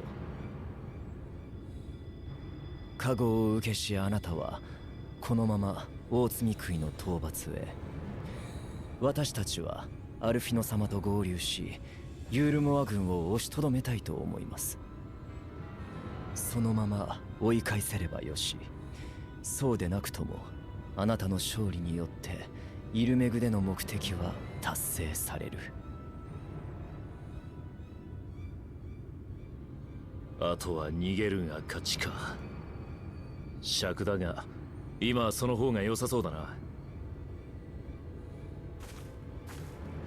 加護を受けしあなたはこのまま大積み食いの討伐へ、私たちはアルフィノ様と合流しユールモア軍を押しとどめたいと思います。そのまま追い返せればよし、そうでなくともあなたの勝利によってイルメグでの目的は達成される。あとは逃げるが勝ちか。尺だが今はその方が良さそうだな。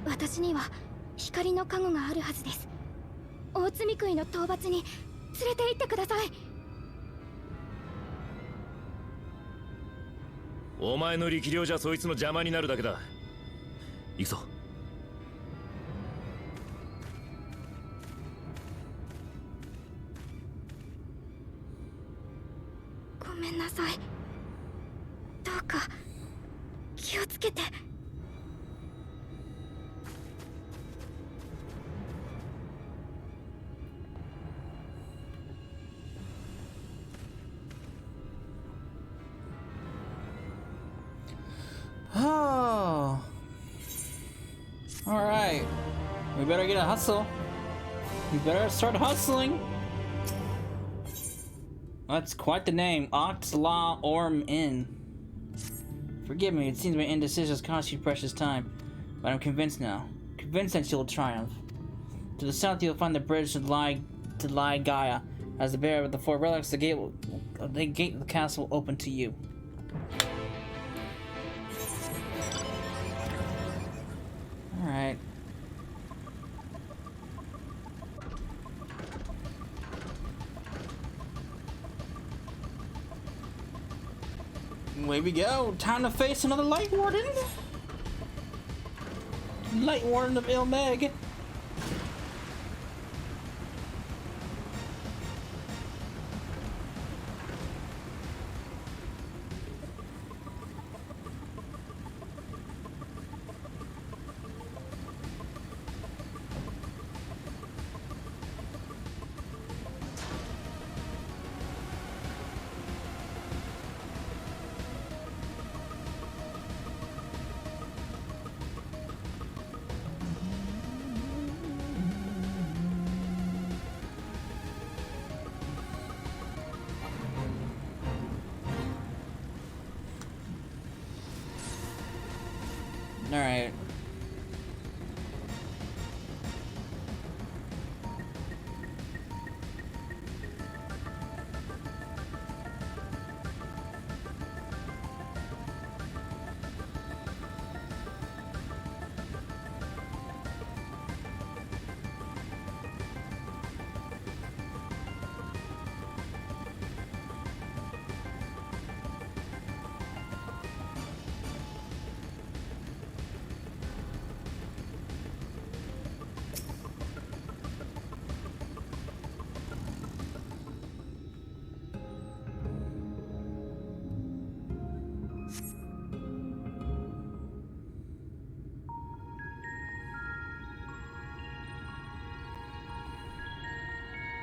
私には光の加護があるはずです。大積み食いの討伐に連れて行ってください。お前の力量じゃそいつの邪魔になるだけだ。行くぞ。ごめんなさい。どうか気をつけて。Oh. Alright. We better get a hustle. We better start hustling. That's quite the name. Oxlaw Orm Inn. Forgive me, it seems my indecision has cost you precious time. But I'm convinced now. Convinced that you'll triumph. To the south you'll find the bridge to Lie Gaia. As the bearer of the four relics, the gate of the castle will open to you. Alright. Away we go. Time to face another Lightwarden. Lightwarden of Mheg. Alright.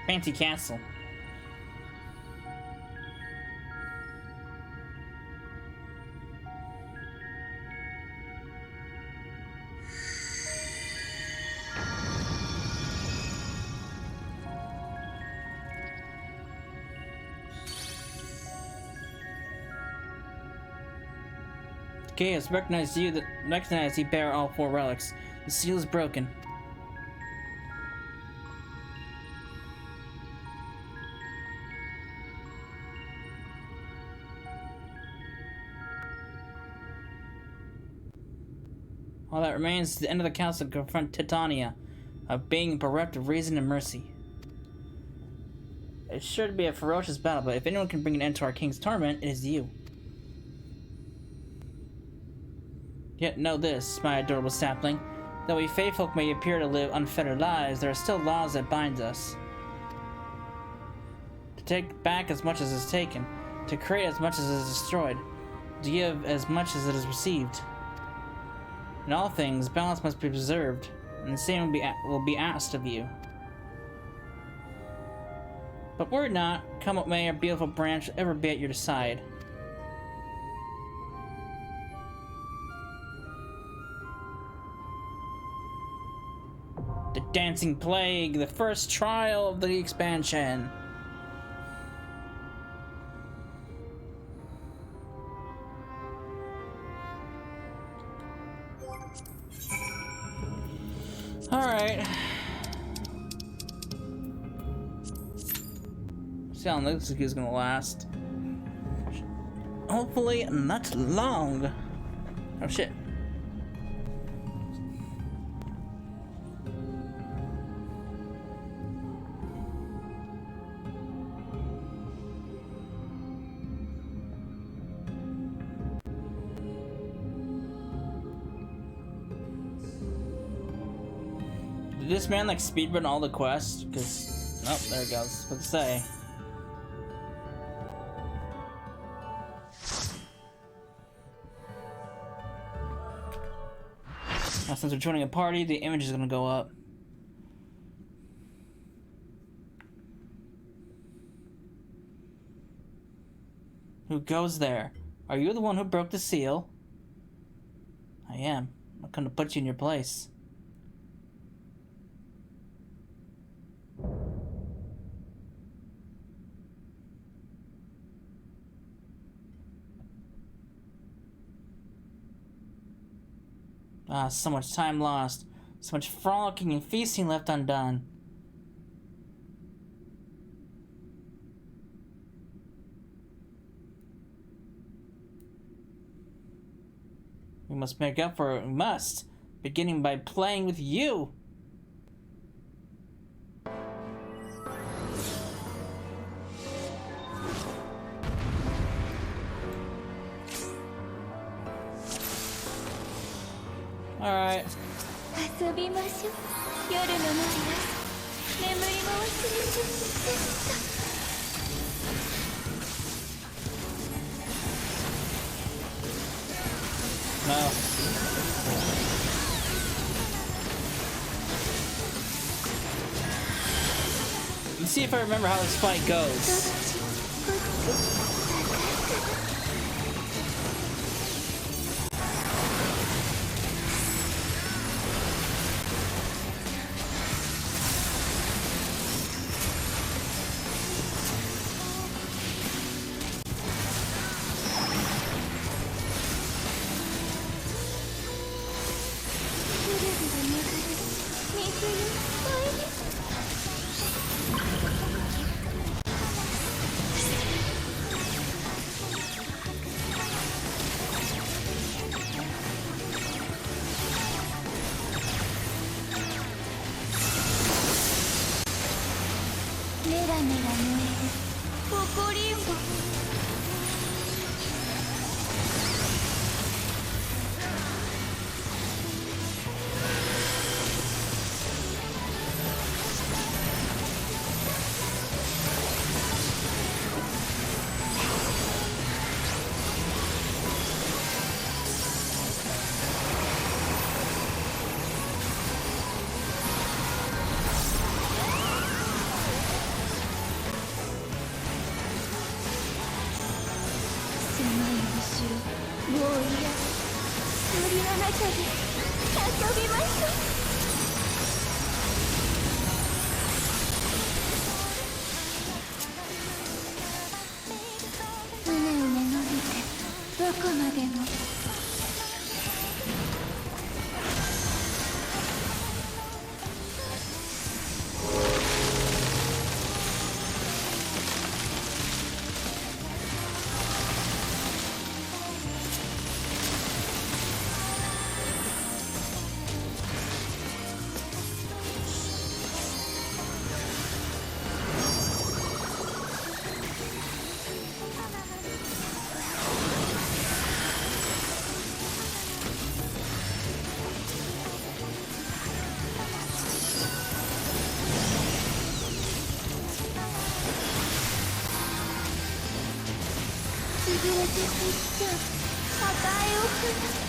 Fancy castle. Okay, it's recognized you bear all 4 relics. The seal is broken. All that remains is the end of the council to confront Titania, a being bereft of reason and mercy. It's sure to be a ferocious battle, but if anyone can bring an end to our king's torment, it is you. Yet know this, my adorable sapling, though we fae folk may appear to live unfettered lives, there are still laws that bind us. To take back as much as is taken, to create as much as is destroyed, to give as much as it is received. In all things, balance must be preserved, and the same will be asked of you. But worry not, come what may, our beautiful branch will ever be at your side. The Dancing Plague, the first trial of the expansion. Alright. See how long this is gonna last. Hopefully not long. Oh shit. Did this man like speedrun all the quests? Because oh, there it goes. What's it say? Now, since we're joining a party, the image is gonna go up. Who goes there? Are you the one who broke the seal? I am. I'm gonna put you in your place. Ah, so much time lost. So much frolicking and feasting left undone. We must make up for it. We must. Beginning by playing with you. Alright. 遊びましょう。夜の前は眠りも忘れずに。No. Let's see if I remember how this fight goes. 森の中で遊びましょう。うねうね伸びてどこまでも。潰れて散っちゃう赤いお花。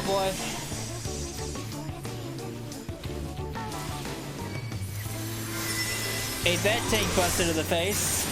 boy. Ate that tank buster to the face.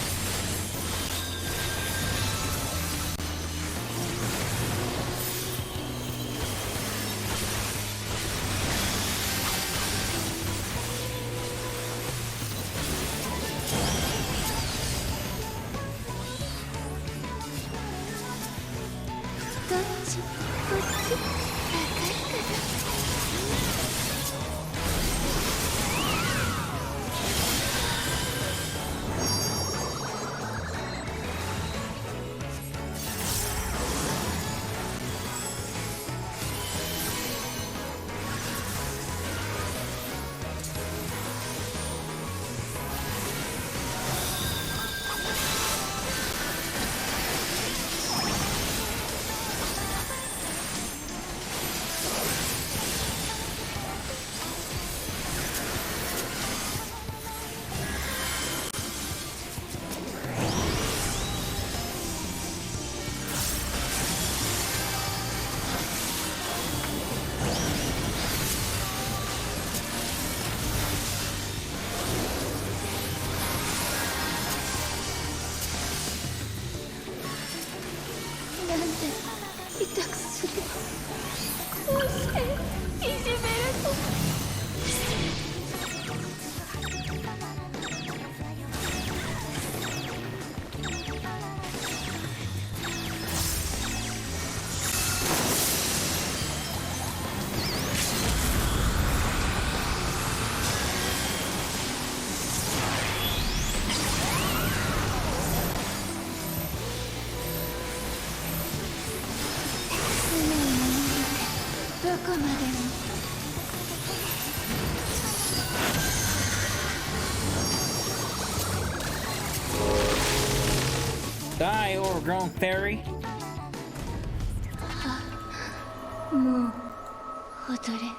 Die, overgrown faerie. もう踊れない。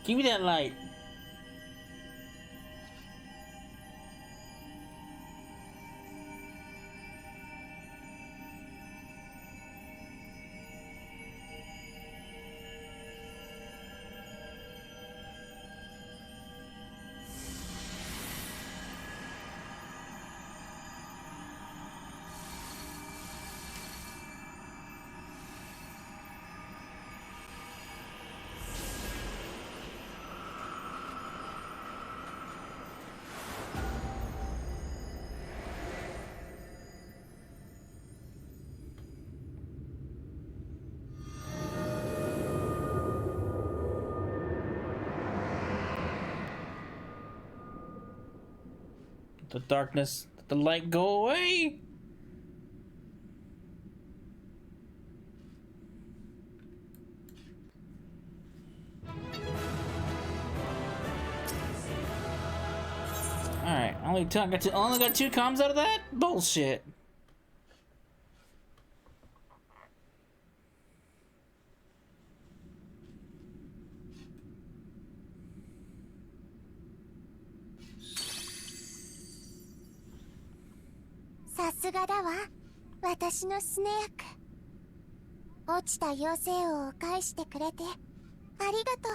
Give me that light. The darkness, the light go away. Alright, only got two comms out of that? Bullshit.さすがだわ、私のスネアク。落ちた妖精王を返してくれてありがとう。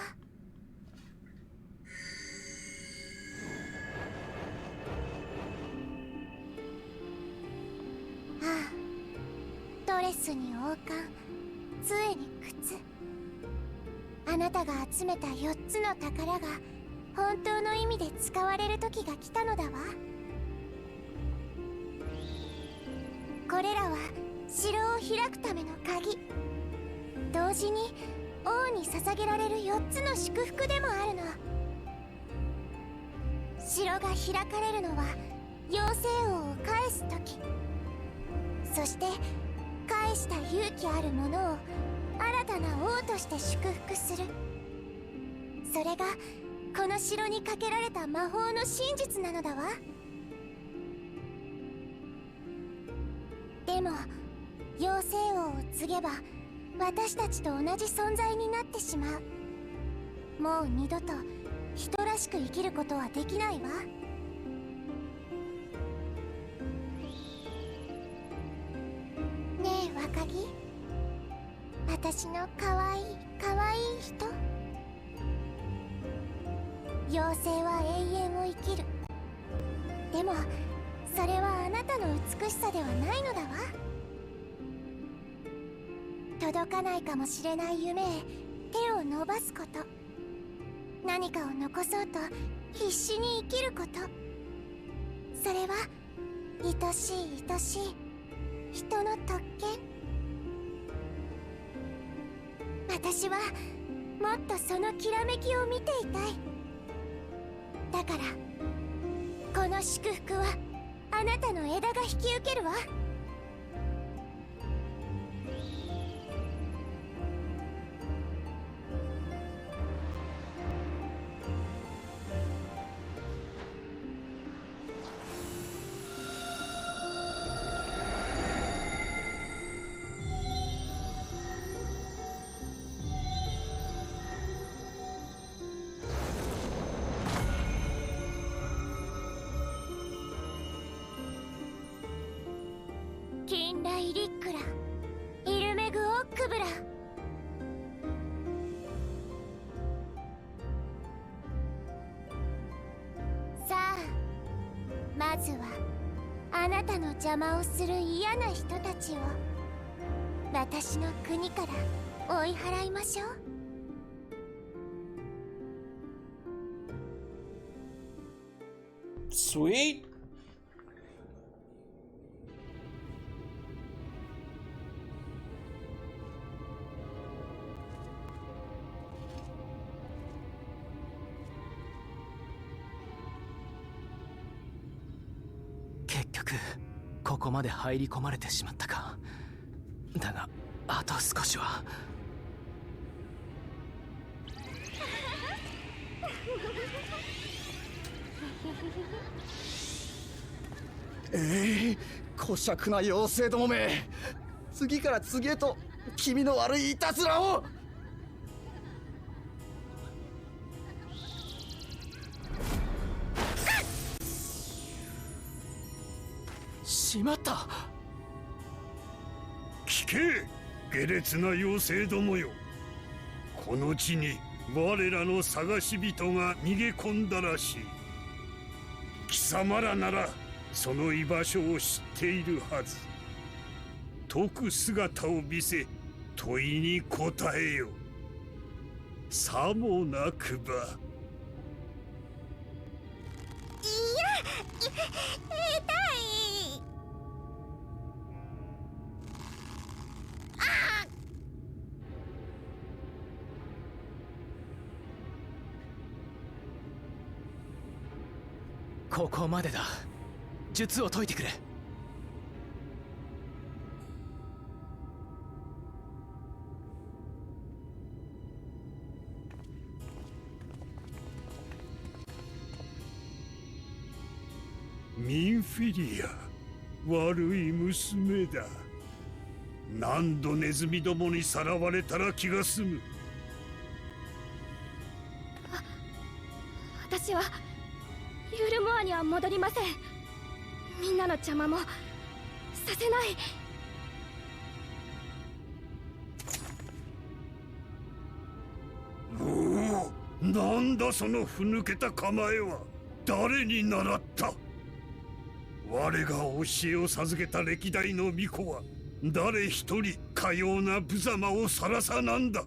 ああ、ドレスに王冠、杖に靴。あなたが集めた4つの宝が本当の意味で使われる時が来たのだわ。これらは城を開くための鍵、同時に王に捧げられる4つの祝福でもあるの。城が開かれるのは妖精王を返す時、そして返した勇気ある者を新たな王として祝福する。それがこの城にかけられた魔法の真実なのだわ。でも妖精王を告げば私たちと同じ存在になってしまう。もう二度と人らしく生きることはできないわ。ねえ若木、私のかわいい人。妖精は永遠を生きる。でもそれはあなたの美しさではないのだわ。届かないかもしれない夢へ手を伸ばすこと、何かを残そうと必死に生きること、それは愛しい人の特権。私はもっとそのきらめきを見ていたい。だからこの祝福はあなたの枝が引き受けるわ。キンライリックラ、イルメグオックブラ。さあ、まずはあなたの邪魔をする嫌な人たちを私の国から追い払いましょう。Sweet.「結局ここまで入り込まれてしまったか。だがあと少しは。姑息な妖精どもめ、次から次へと気味の悪いいたずらを。しまった。聞け、下劣な妖精どもよ。この地に我らの探し人が逃げ込んだらしい。貴様らならその居場所を知っているはず。解く姿を見せ問いに答えよ。さもなくば。痛い。ここまでだ。術を解いてくれ。ミンフィリア、悪い娘だ。何度ネズミどもにさらわれたら気が済む。私はユールモアには戻りません。みんなの邪魔もさせない。おお、なんだそのふぬけた構えは。誰に習った。我が教えを授けた歴代の巫女は誰一人かような無様をさらさなんだ。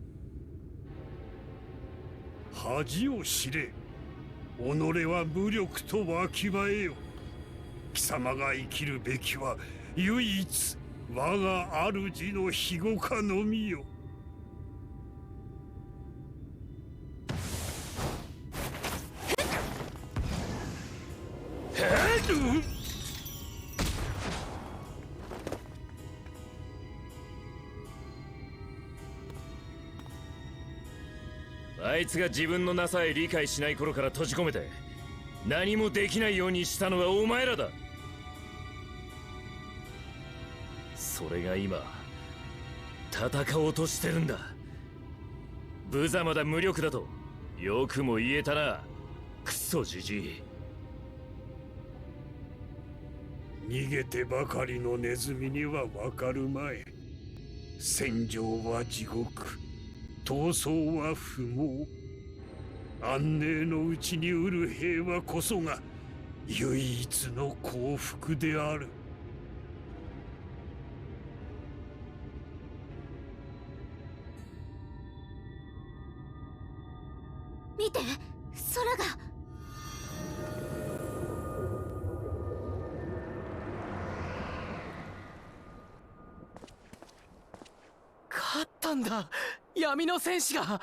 恥を知れ。己は無力とわきまえよ。貴様が生きるべきは唯一我が主の庇護下のみよ。あいつが自分のなさえ理解しない頃から閉じ込めて何もできないようにしたのはお前らだ。それが今戦おうとしてるんだ。無様だ無力だとよくも言えたな、クソじじい。逃げてばかりのネズミにはわかるまい。戦場は地獄、闘争は不毛。安寧のうちに売る平和こそが唯一の幸福である。見て、空が。勝ったんだ、闇の戦士が。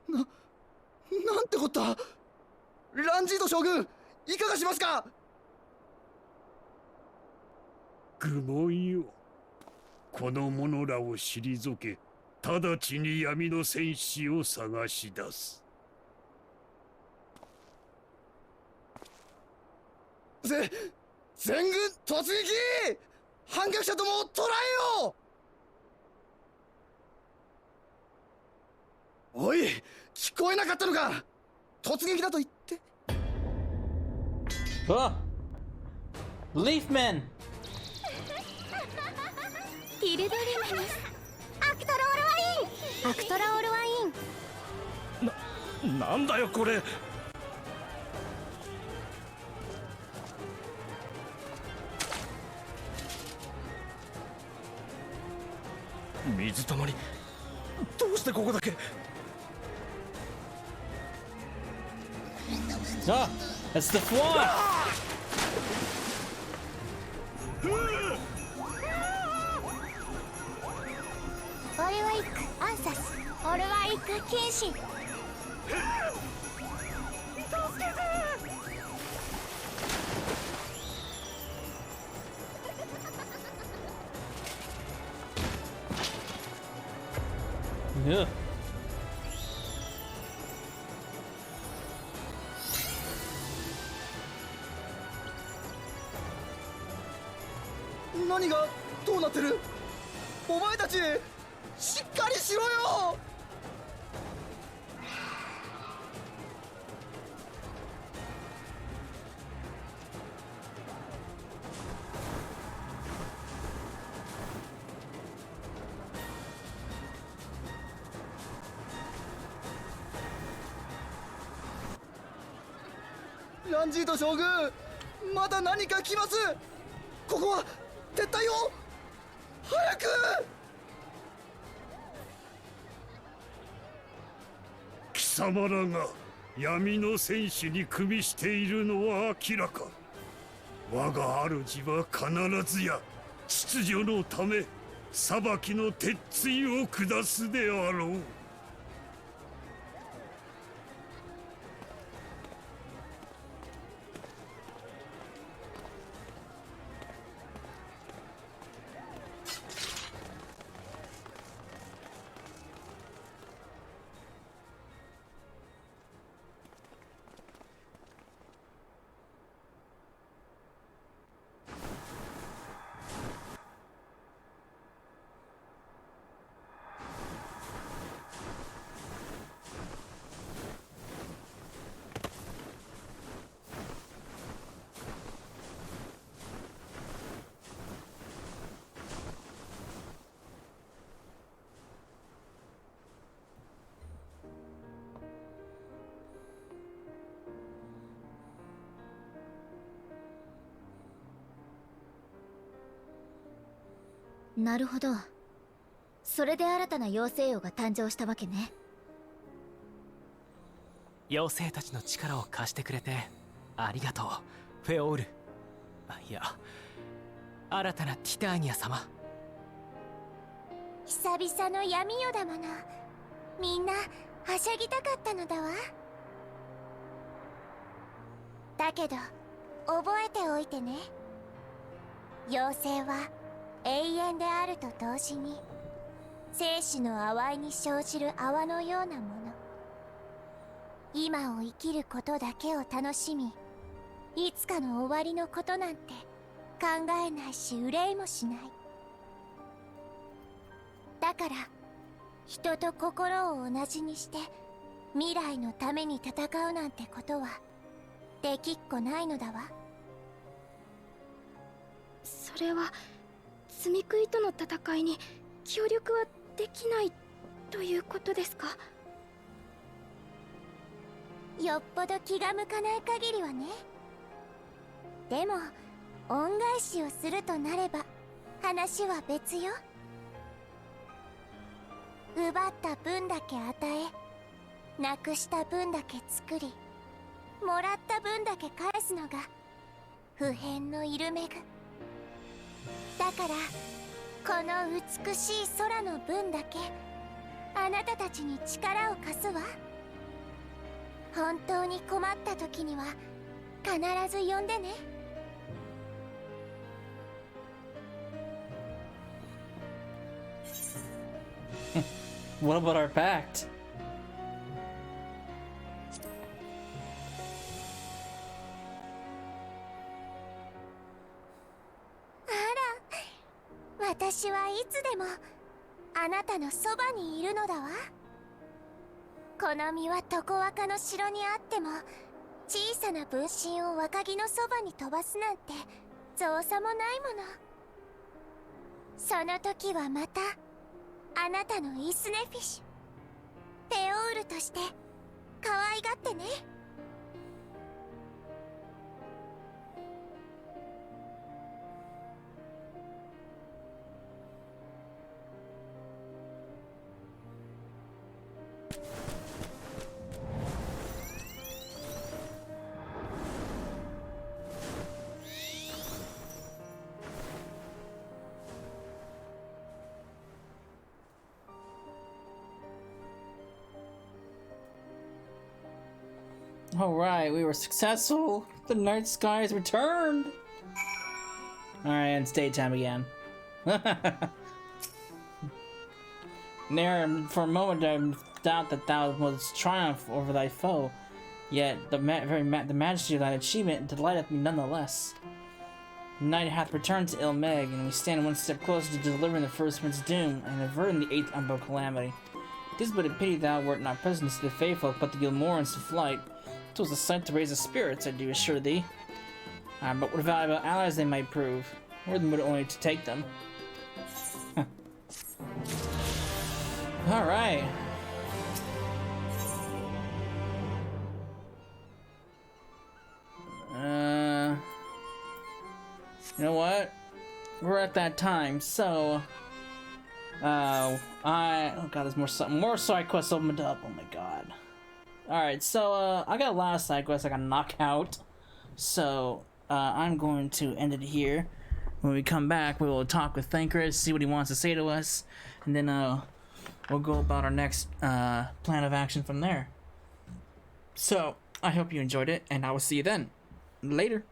なんてこった。ランジード将軍、いかがしますか。愚問よ。この者らを退け、直ちに闇の戦士を探し出す。全軍突撃。反逆者どもを捕らえよう。おい、聞こえなかったのか。突撃だと言って。あ、Leafman。ティルドリメニス、アクトロールワイン、アクトラオールワイン。なんだよこれ。水たまり、どうしてここだけ。Ah, that's the fly. オルワイックアンサス、オルワイック剣士。Yeah. 何がどうなってる。お前たちしっかりしろよ。ランジート将軍、まだ何か来ます。ここは撤退を。早く。貴様らが闇の戦士に組みしているのは明らか。我が主は必ずや秩序のため裁きの鉄槌を下すであろう。なるほど。それで新たな妖精王が誕生したわけね。妖精たちの力を貸してくれてありがとう、フェオール。いや、新たなティターニア様。久々の闇夜だもの。みんなはしゃぎたかったのだわ。だけど覚えておいてね。妖精は永遠であると同時に生死の淡いに生じる泡のようなもの。今を生きることだけを楽しみ、いつかの終わりのことなんて考えないし憂いもしない。だから人と心を同じにして未来のために戦うなんてことはできっこないのだわ。それは積み食いとの戦いに協力はできないということですか？よっぽど気が向かない限りはね。でも恩返しをするとなれば話は別よ。奪った分だけ与え、なくした分だけ作り、もらった分だけ返すのが不変のイルメグだから、この美しい空の分だけあなたたちに力を貸すわ。本当に困った時には必ず呼んでね。What about our pact? あら、私はいつでもあなたのそばにいるのだわ。この身は常若の城にあっても小さな分身を若木のそばに飛ばすなんて造作もないもの。その時はまたあなたのイスネフィッシュペオールとして可愛がってね。Alright, we were successful. The night sky has returned. Alright, and it's daytime again. There, for a moment, I doubt that thou was triumph over thy foe. Yet the majesty of thy achievement delighteth me nonetheless. Night hath returned to Mheg, and we stand one step closer to delivering the first prince's doom and averting the eighth umbral calamity. It is but a pity thou wert not present to the faithful, but the Gilmorans to flight. 'Twas a sight to raise the spirits, I do assure thee. But what valuable allies they might prove. We're the mood only to take them. Alright. You know what? We're at that time, so oh god, there's more side quests opened up. Oh my god. Alright, so I got a lot of side quests I got to knock out. So I'm going to end it here. When we come back, we will talk with Thancred, see what he wants to say to us, and then we'll go about our next plan of action from there. So I hope you enjoyed it, and I will see you then. Later.